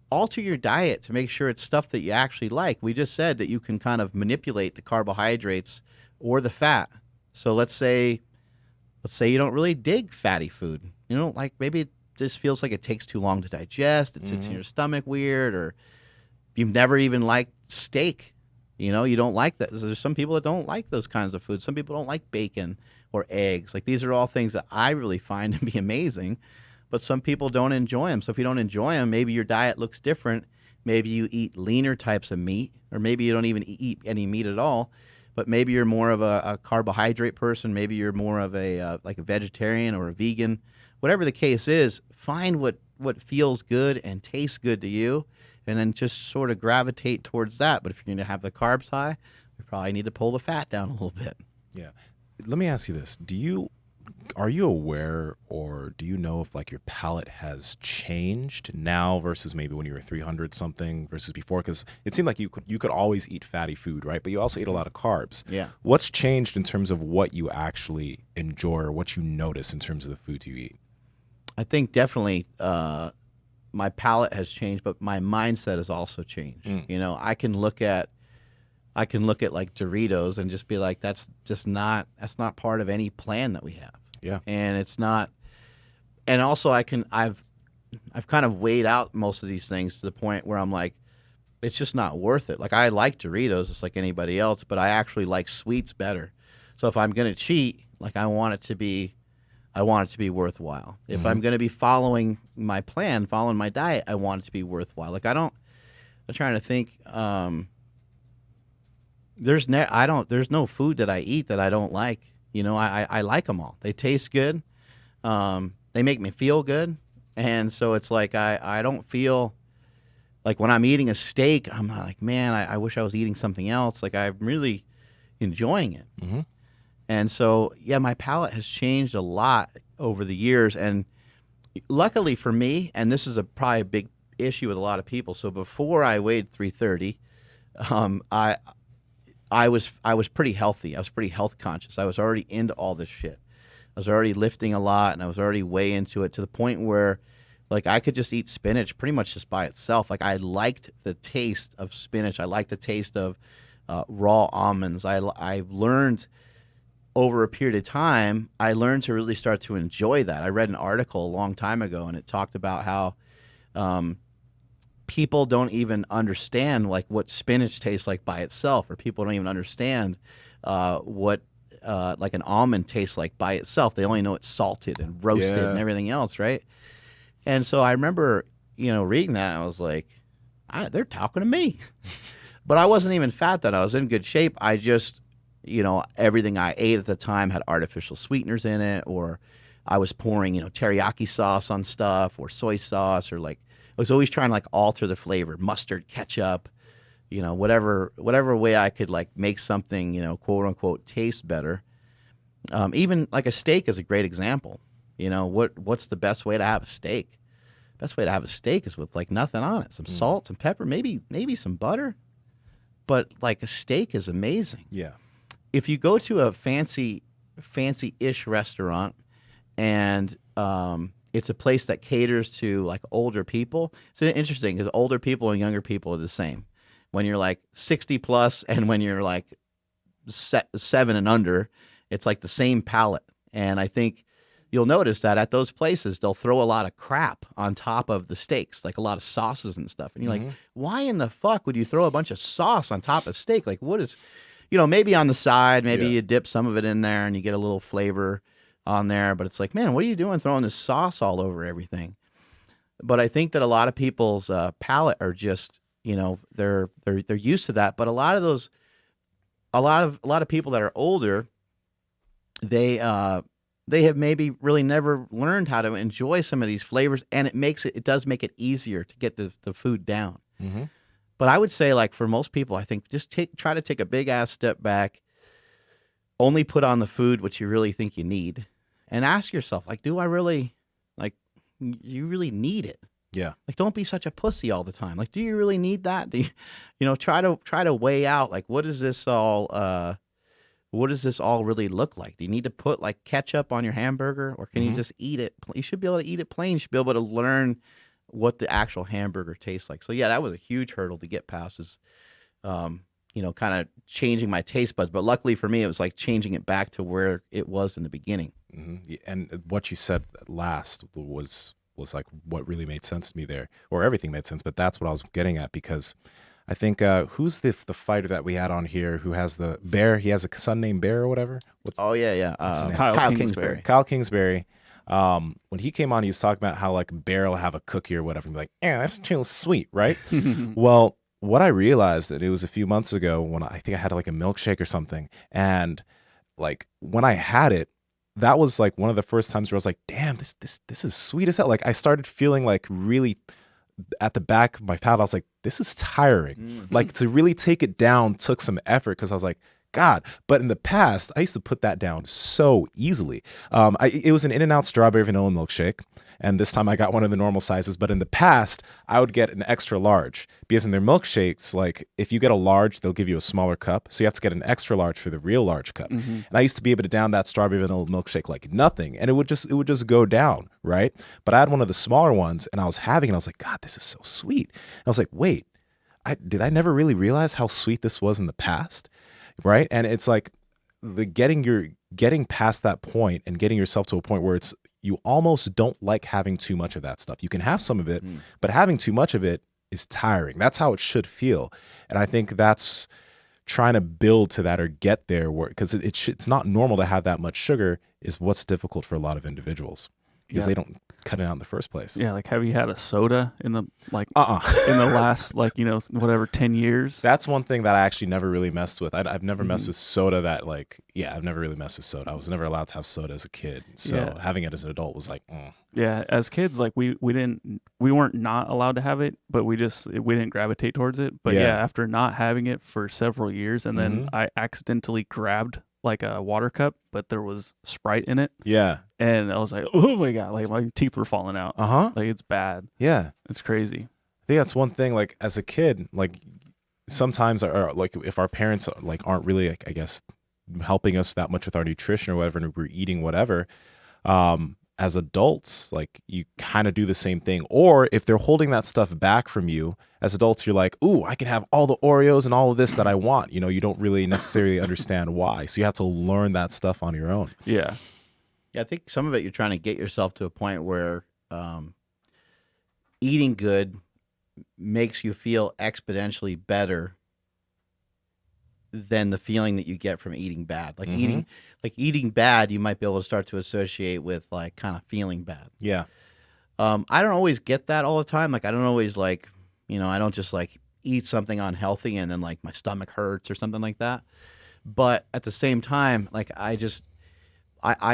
alter your diet to make sure it's stuff that you actually like. We just said that you can kind of manipulate the carbohydrates or the fat. So let's say you don't really dig fatty food. Maybe it just feels like it takes too long to digest. It sits in your stomach weird, or you've never even liked steak. You don't like that. There's some people that don't like those kinds of foods. Some people don't like bacon or eggs. Like, these are all things that I really find to be amazing, but some people don't enjoy them. So if you don't enjoy them, maybe your diet looks different. Maybe you eat leaner types of meat, or maybe you don't even eat any meat at all. But maybe you're more of a carbohydrate person. Maybe you're more of a vegetarian or a vegan. Whatever the case is, find what feels good and tastes good to you, and then just sort of gravitate towards that. But if you're going to have the carbs high, you probably need to pull the fat down a little bit. Yeah. Let me ask you this. Are you aware, or do you know if your palate has changed now versus maybe when you were 300 something versus before? Because it seemed like you could always eat fatty food, right? But you also eat a lot of carbs. Yeah. What's changed in terms of what you actually enjoy, or what you notice in terms of the food you eat? I think definitely my palate has changed, but my mindset has also changed. I can look at like Doritos and just be like, that's not part of any plan that we have. Yeah. And it's not. And also I've kind of weighed out most of these things to the point where I'm like, it's just not worth it. Like, I like Doritos just like anybody else, but I actually like sweets better. So if I'm going to cheat, I want it to be worthwhile. If I'm going to be following my plan, following my diet, I want it to be worthwhile. I'm trying to think. There's no food that I eat that I don't like. I like them all. They taste good. They make me feel good. And so it's like, I don't feel like when I'm eating a steak, I'm not like, man, I wish I was eating something else. Like, I'm really enjoying it. Mm-hmm. And so, yeah, my palate has changed a lot over the years. And luckily for me, and this is probably a big issue with a lot of people. So before I weighed 330, I was pretty healthy. I was pretty health conscious. I was already into all this shit. I was already lifting a lot, and I was already way into it, to the point where I could just eat spinach pretty much just by itself. I liked the taste of spinach. I liked the taste of raw almonds. I've learned over a period of time, I learned to really start to enjoy that. I read an article a long time ago, and it talked about how people don't even understand what spinach tastes like by itself, or people don't even understand what an almond tastes like by itself. They only know it's salted and roasted and everything else, right? And so I remember, reading that, and I was like, they're talking to me. But I wasn't even fat then. I was in good shape. I just, everything I ate at the time had artificial sweeteners in it, or I was pouring, teriyaki sauce on stuff, or soy sauce, or I was always trying to alter the flavor, mustard, ketchup, whatever way I could like make something, quote unquote, taste better. Even like a steak is a great example. What's the best way to have a steak? Best way to have a steak is with like nothing on it, some salt, some pepper, maybe some butter. But like a steak is amazing. Yeah. If you go to a fancy-ish restaurant and it's a place that caters to like older people, it's interesting because older people and younger people are the same. When you're like 60 plus and when you're like 7 and under, it's like the same palate. And I think you'll notice that at those places, they'll throw a lot of crap on top of the steaks, like a lot of sauces and stuff. And you're like, why in the fuck would you throw a bunch of sauce on top of steak? Like, what is, maybe on the side, maybe you dip some of it in there and you get a little flavor on there. But it's like, man, what are you doing throwing this sauce all over everything? But I think that a lot of people's palate are just, they're used to that. But a lot of people that are older, they have maybe really never learned how to enjoy some of these flavors, and it does make it easier to get the food down. Mm-hmm. But I would say, like, for most people, I think just try to take a big ass step back, only put on the food what you really think you need, and ask yourself, like, do you really need it? Yeah. Like, don't be such a pussy all the time. Like, do you really need that? Do you, try to weigh out, like, what does this all really look like? Do you need to put like ketchup on your hamburger, or can you just eat it? You should be able to eat it plain. You should be able to learn what the actual hamburger tastes like. So yeah, that was a huge hurdle to get past, is, kind of changing my taste buds. But luckily for me, it was like changing it back to where it was in the beginning. Mm-hmm. And what you said last was like what really made sense to me there, or everything made sense. But that's what I was getting at, because I think who's the fighter that we had on here who has the Bear? He has a son named Bear or whatever. What's his name? Kyle Kingsbury. Kyle Kingsbury. When he came on, he was talking about how like Bear will have a cookie or whatever and be like, that's too sweet, right? Well, what I realized, and it was a few months ago when I think I had like a milkshake or something, and like when I had it, that was like one of the first times where I was like, damn, this is sweet as hell. Like I started feeling like really at the back of my palate, I was like, this is tiring. Mm-hmm. Like to really take it down took some effort, because I was like, God. But in the past, I used to put that down so easily. It was an In-N-Out strawberry vanilla milkshake, and this time I got one of the normal sizes. But in the past, I would get an extra large, because in their milkshakes, like if you get a large, they'll give you a smaller cup. So you have to get an extra large for the real large cup. And I used to be able to down that strawberry vanilla milkshake like nothing, and it would just go down, right? But I had one of the smaller ones, and I was having it. I was like, God, this is so sweet. And I was like, wait, did I never really realize how sweet this was in the past? Right. And it's like getting past that point and getting yourself to a point where you almost don't like having too much of that stuff. You can have some of it, but having too much of it is tiring. That's how it should feel. And I think that's trying to build to that or get there, because it's not normal to have that much sugar is what's difficult for a lot of individuals, because they don't cut it out in the first place. Yeah, like have you had a soda in the in the last 10 years? That's one thing that I actually never really messed with. I've never messed with soda. I've never really messed with soda. I was never allowed to have soda as a kid, so having it as an adult was like, Yeah, as kids, like we weren't not allowed to have it, but we didn't gravitate towards it. But after not having it for several years, and then I accidentally grabbed like a water cup, but there was Sprite in it. Yeah. And I was like, oh my God, like my teeth were falling out. Like it's bad. Yeah. It's crazy. I think that's one thing, like as a kid, like sometimes like if our parents like aren't really, like, I guess, helping us that much with our nutrition or whatever, and we're eating whatever, as adults, like you kind of do the same thing. Or if they're holding that stuff back from you, as adults, you're like, ooh, I can have all the Oreos and all of this that I want. You don't really necessarily understand why. So you have to learn that stuff on your own. Yeah. Yeah, I think some of it you're trying to get yourself to a point where eating good makes you feel exponentially better than the feeling that you get from eating bad. Like eating bad, you might be able to start to associate with like kind of feeling bad. Yeah. I don't always get that all the time. Like I don't always like, I don't just like eat something unhealthy and then like my stomach hurts or something like that. But at the same time, like I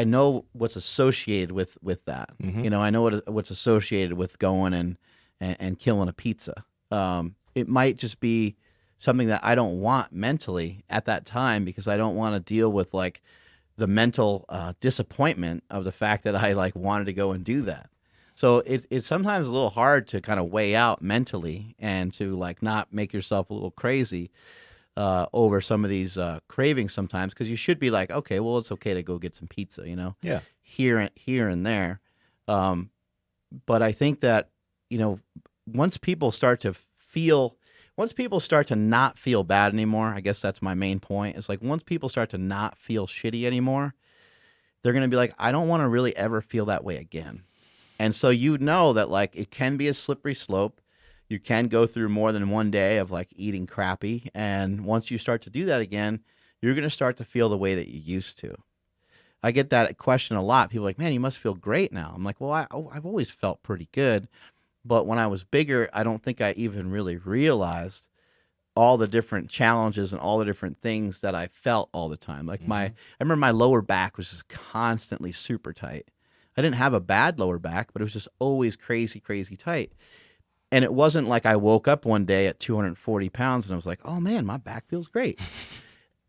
know what's associated with that. I know what's associated with going and killing a pizza. It might just be something that I don't want mentally at that time, because I don't want to deal with like the mental disappointment of the fact that I like wanted to go and do that. So it's sometimes a little hard to kind of weigh out mentally and to like not make yourself a little crazy over some of these cravings sometimes, because you should be like, okay, well, it's okay to go get some pizza, Yeah. here and there. But I think that, once people start to not feel bad anymore, I guess that's my main point. It's like once people start to not feel shitty anymore, they're going to be like, I don't want to really ever feel that way again. And so that like it can be a slippery slope. You can go through more than one day of like eating crappy. And once you start to do that again, you're going to start to feel the way that you used to. I get that question a lot. People are like, man, you must feel great now. I'm like, well, I've always felt pretty good. But when I was bigger, I don't think I even really realized all the different challenges and all the different things that I felt all the time. Like I remember my lower back was just constantly super tight. I didn't have a bad lower back, but it was just always crazy, crazy tight. And it wasn't like I woke up one day at 240 pounds and I was like, oh man, my back feels great.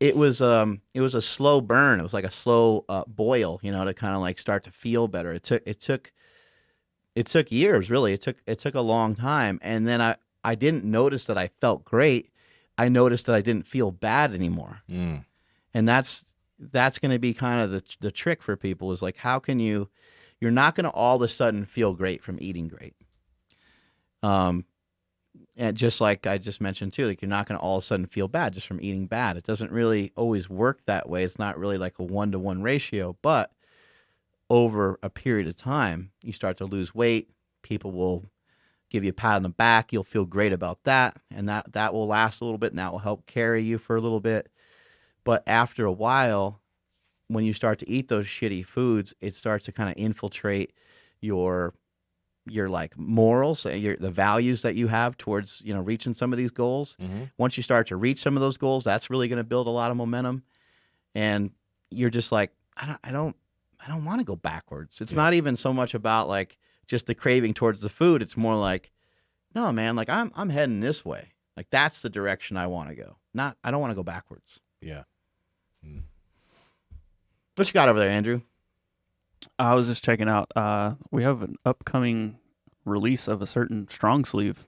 It was a slow burn. It was like a slow boil, to kind of like start to feel better. It took years, really. It took a long time. And then I didn't notice that I felt great. I noticed that I didn't feel bad anymore. And that's going to be kind of the trick for people, is like, how can you're not going to all of a sudden feel great from eating great. And just like I just mentioned too, like you're not going to all of a sudden feel bad just from eating bad. It doesn't really always work that way. It's not really like a 1-to-1 ratio, but over a period of time, you start to lose weight. People will give you a pat on the back. You'll feel great about that. And that will last a little bit, and that will help carry you for a little bit. But after a while, when you start to eat those shitty foods, it starts to kind of infiltrate your like morals, the values that you have towards, reaching some of these goals. Once you start to reach some of those goals, that's really going to build a lot of momentum. And you're just like, I don't want to go backwards. It's not even so much about like just the craving towards the food. It's more like, no, man, like I'm heading this way. Like that's the direction I want to go. I don't want to go backwards. Yeah. What you got over there, Andrew? I was just checking out. We have an upcoming release of a certain strong sleeve.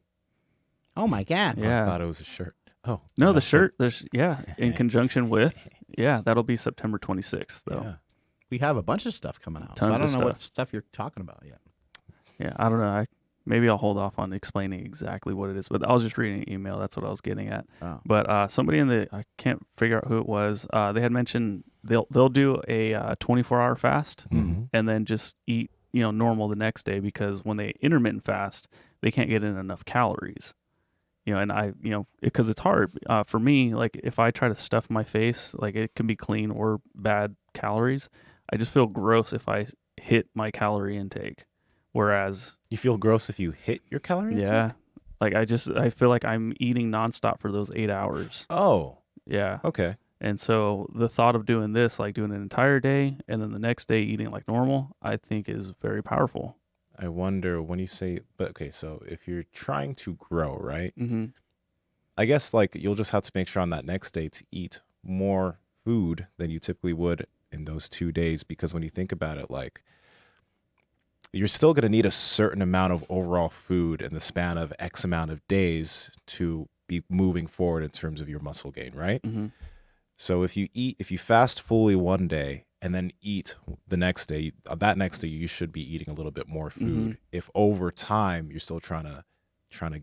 Oh my God! Yeah, I thought it was a shirt. Oh no, the shirt. There's in conjunction with that'll be September 26th though. Yeah. We have a bunch of stuff coming out. Tons so I don't of know stuff. what stuff you're talking about yet. Yeah, I don't know. Maybe I'll hold off on explaining exactly what it is, but I was just reading an email. That's what I was getting at. Oh. But somebody I can't figure out who it was. They had mentioned they'll do a 24-hour fast and then just eat normal the next day, because when they intermittent fast, they can't get in enough calories. And because it's hard for me. Like if I try to stuff my face, like it can be clean or bad calories. I just feel gross if I hit my calorie intake. Whereas you feel gross if you hit your calorie intake? Yeah. Like I feel like I'm eating nonstop for those 8 hours. Oh. Yeah. Okay. And so the thought of doing this, like doing an entire day and then the next day eating like normal, I think is very powerful. I wonder when you say, but okay, so if you're trying to grow, right? I guess like you'll just have to make sure on that next day to eat more food than you typically would in those 2 days, because when you think about it, like you're still going to need a certain amount of overall food in the span of X amount of days to be moving forward in terms of your muscle gain, right? So if you fast fully one day and then eat the next day, that next day you should be eating a little bit more food. If over time you're still trying to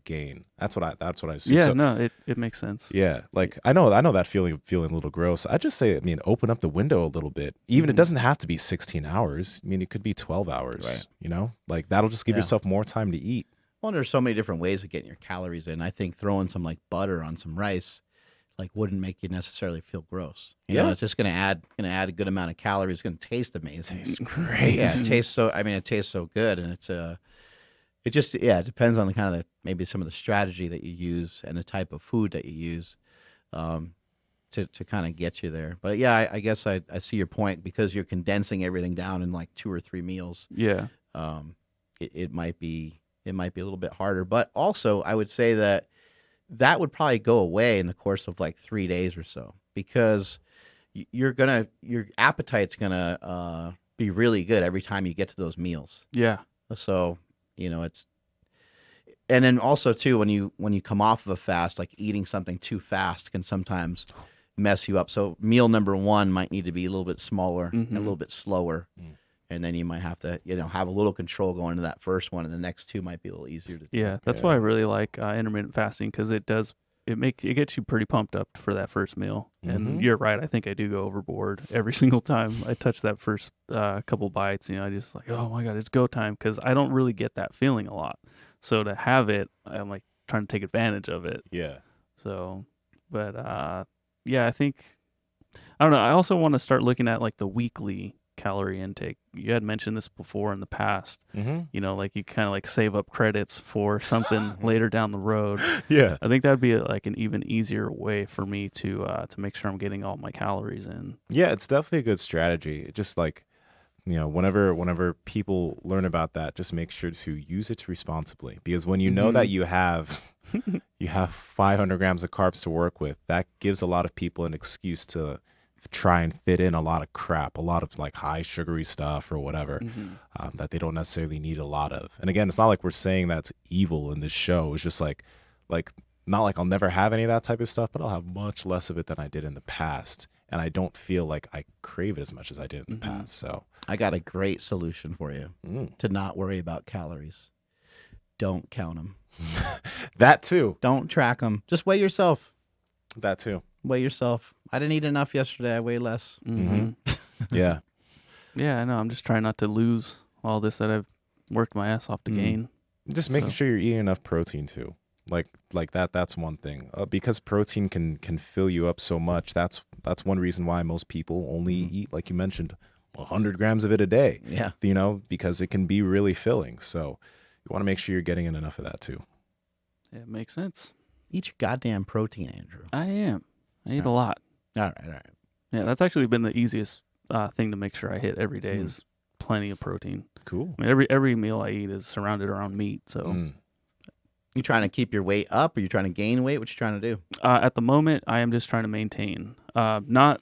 gain, that's what I assume. Yeah, so, no, it makes sense. Yeah, like I know that feeling a little gross. I just say, open up the window a little bit. Even it doesn't have to be 16 hours. It could be 12 hours. Right. Like that'll just give yourself more time to eat. Well, there's so many different ways of getting your calories in. I think throwing some like butter on some rice like wouldn't make you necessarily feel gross. You know, it's just gonna add a good amount of calories. It's gonna taste amazing. Tastes great. Yeah, it tastes so good, and it depends on the kind of maybe some of the strategy that you use and the type of food that you use to kind of get you there. But yeah, I guess I see your point, because you're condensing everything down in like 2 or 3 meals. Yeah. It might be a little bit harder, but also I would say that that would probably go away in the course of like 3 days or so, because your appetite's gonna be really good every time you get to those meals. Yeah. So it's, and then also too, when you come off of a fast, like eating something too fast can sometimes mess you up. So meal number 1 might need to be a little bit smaller and a little bit slower. And then you might have to, have a little control going into that first one, and the next 2 might be a little easier to do. Yeah, that's why I really like intermittent fasting, because it gets you pretty pumped up for that first meal. And you're right, I think I do go overboard every single time I touch that first couple bites. I just like, oh my God, it's go time, because I don't really get that feeling a lot. So to have it, I'm like trying to take advantage of it. Yeah. So, but yeah, I think, I don't know. I also want to start looking at like the weekly calorie intake. You had mentioned this before in the past. Like you kind of like save up credits for something later down the road. Yeah. I think that'd be like an even easier way for me to make sure I'm getting all my calories in. Yeah, it's definitely a good strategy. It just like, whenever people learn about that, just make sure to use it responsibly, because when you know that you have 500 grams of carbs to work with, that gives a lot of people an excuse to try and fit in a lot of crap, a lot of like high sugary stuff or whatever, that they don't necessarily need a lot of. And again, it's not like we're saying that's evil in this show. It's just like not like I'll never have any of that type of stuff, but I'll have much less of it than I did in the past. And I don't feel like I crave it as much as I did in the past. So I got a great solution for you to not worry about calories. Don't count them. That too. Don't track them. Just weigh yourself. That too. Weigh yourself. I didn't eat enough yesterday. I weigh less. Yeah. Yeah, I know. I'm just trying not to lose all this that I've worked my ass off to gain. Just making sure you're eating enough protein too. Like that's one thing, because protein can fill you up so much. That's one reason why most people only eat, like you mentioned, 100 grams of it a day. Yeah. Because it can be really filling. So you want to make sure you're getting in enough of that too. It makes sense. Eat your goddamn protein, Andrew. I am. I eat a lot. All right. Yeah, that's actually been the easiest thing to make sure I hit every day is plenty of protein. Cool. I mean, every meal I eat is surrounded around meat. So, you trying to keep your weight up, or you trying to gain weight? What you trying to do? At the moment, I am just trying to maintain. No.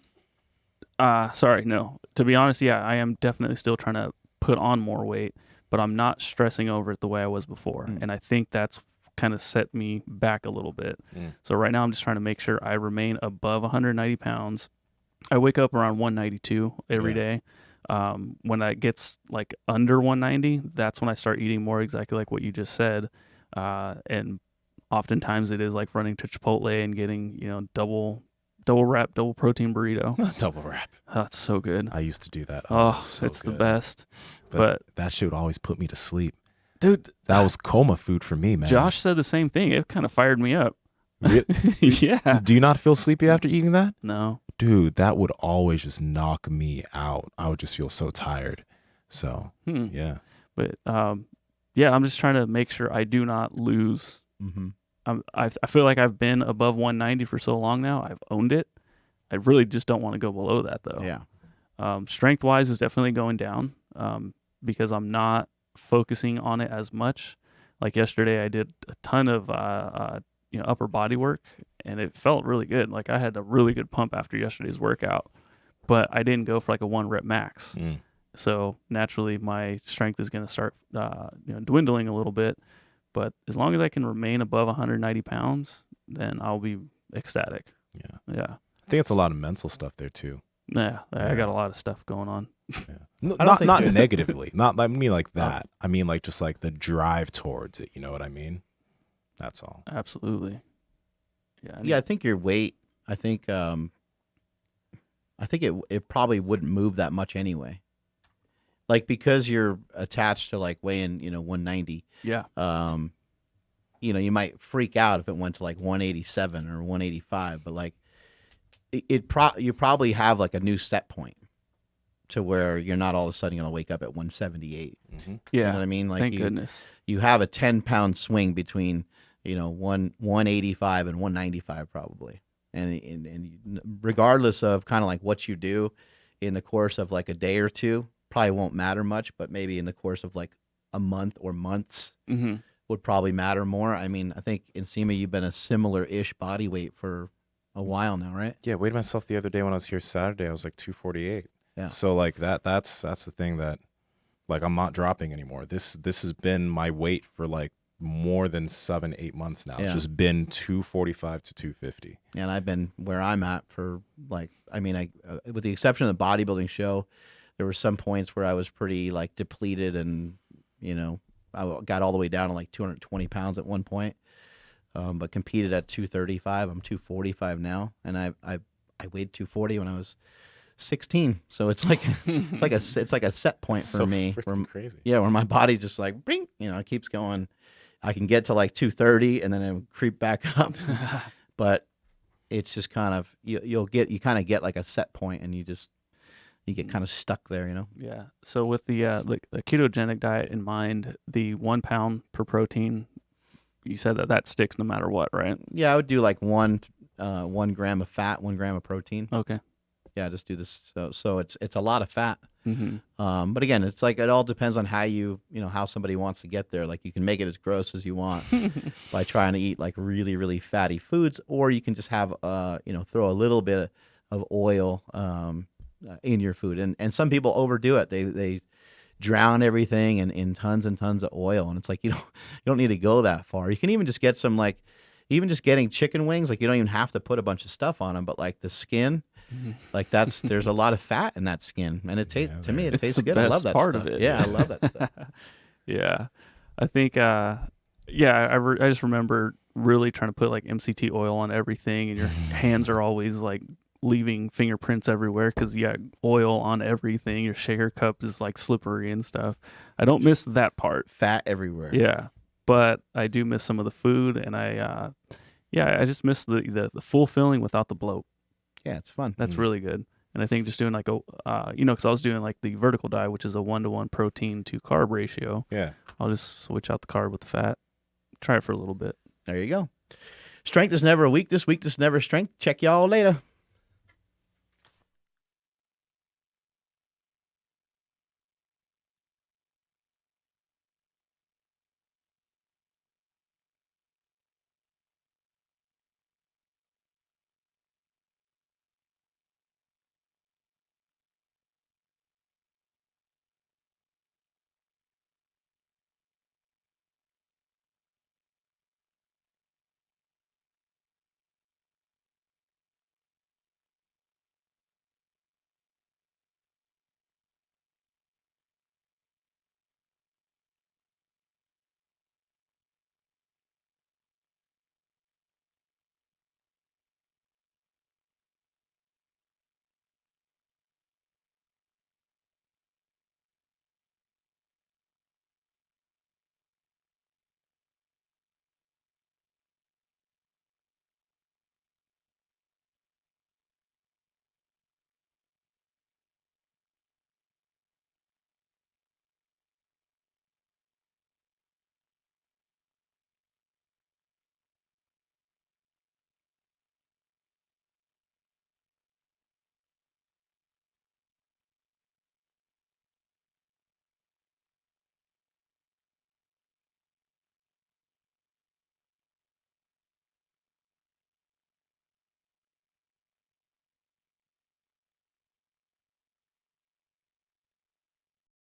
To be honest, yeah, I am definitely still trying to put on more weight, but I'm not stressing over it the way I was before, and I think that's kind of set me back a little bit. So right now, I'm just trying to make sure I remain above 190 pounds. I wake up around 192 every day. When that gets like under 190, that's when I start eating more, exactly like what you just said. And oftentimes it is like running to Chipotle and getting, double protein burrito. Double wrap. Oh, that's so good. I used to do that. It's the best. But that shit would always put me to sleep. Dude, that was coma food for me, man. Josh said the same thing. It kind of fired me up. Yeah. Do you not feel sleepy after eating that? No. Dude, that would always just knock me out. I would just feel so tired. So, yeah. But, yeah, I'm just trying to make sure I do not lose. I feel like I've been above 190 for so long now. I've owned it. I really just don't want to go below that, though. Yeah. Strength-wise is definitely going down because I'm not focusing on it as much. Like yesterday, I did a ton of upper body work, and it felt really good. Like I had a really good pump after yesterday's workout, but I didn't go for like a 1 rep max. So naturally, my strength is going to start dwindling a little bit. But as long as I can remain above 190 pounds, then I'll be ecstatic. Yeah. I think it's a lot of mental stuff there too. Yeah, I got a lot of stuff going on. Not negatively. Not I mean like that. I mean like just like the drive towards it. You know what I mean? That's all. Absolutely. Yeah. I think your weight. I think it probably wouldn't move that much anyway. Like because you're attached to like weighing 190. Yeah. You might freak out if it went to like 187 or 185, but like you probably have like a new set point to where you're not all of a sudden going to wake up at 178. Yeah. You know what I mean? Like thank goodness. You have a 10-pound swing between 185 and 195 probably. And regardless of kind of like what you do in the course of like a day or two, probably won't matter much, but maybe in the course of like a month or months, would probably matter more. I mean, I think Nsima, you've been a similar-ish body weight for a while now, right? Yeah, weighed myself the other day when I was here Saturday. I was like 248. Yeah. So like that's the thing that like I'm not dropping anymore. This has been my weight for like more than 7-8 months now. It's just been 245 to 250. And I've been where I'm at for like, I mean, with the exception of the bodybuilding show, there were some points where I was pretty like depleted, and I got all the way down to like 220 pounds at one point. But competed at 235. I'm 245 now, and I weighed 240 when I was 16. So it's like it's like a set point for me. Crazy. Yeah, where my body just like bing, it keeps going. I can get to like 230 and then it would creep back up. But it's just kind of you kind of get like a set point, and you get kind of stuck there, Yeah. So with the ketogenic diet in mind, the 1 pound per protein, you said that sticks no matter what, right? Yeah, I would do like 1 gram of fat, 1 gram of protein. Okay. Yeah, just do this. So it's a lot of fat. Mm-hmm. But again, it's like it all depends on how how somebody wants to get there. Like you can make it as gross as you want by trying to eat like really, really fatty foods, or you can just have throw a little bit of oil in your food. And some people overdo it. They drown everything in tons and tons of oil, and it's like you don't need to go that far. You can even just get some even just getting chicken wings, like you don't even have to put a bunch of stuff on them, but like the skin, like there's a lot of fat in that skin, and it to me it tastes good. I love that part stuff. of it. Yeah, I love that stuff. Yeah, I think I just remember really trying to put like MCT oil on everything, and your hands are always like leaving fingerprints everywhere because oil on everything. Your shaker cup is like slippery and stuff. I don't miss that part. Fat everywhere. Yeah, but I do miss some of the food, and I just miss the full filling without the bloat. Yeah, it's fun. That's really good. And I think just doing like because I was doing like the vertical diet, which is a 1-to-1 protein to carb ratio. Yeah, I'll just switch out the carb with the fat. Try it for a little bit. There you go. Strength is never a weakness. Weakness is never strength. Check y'all later.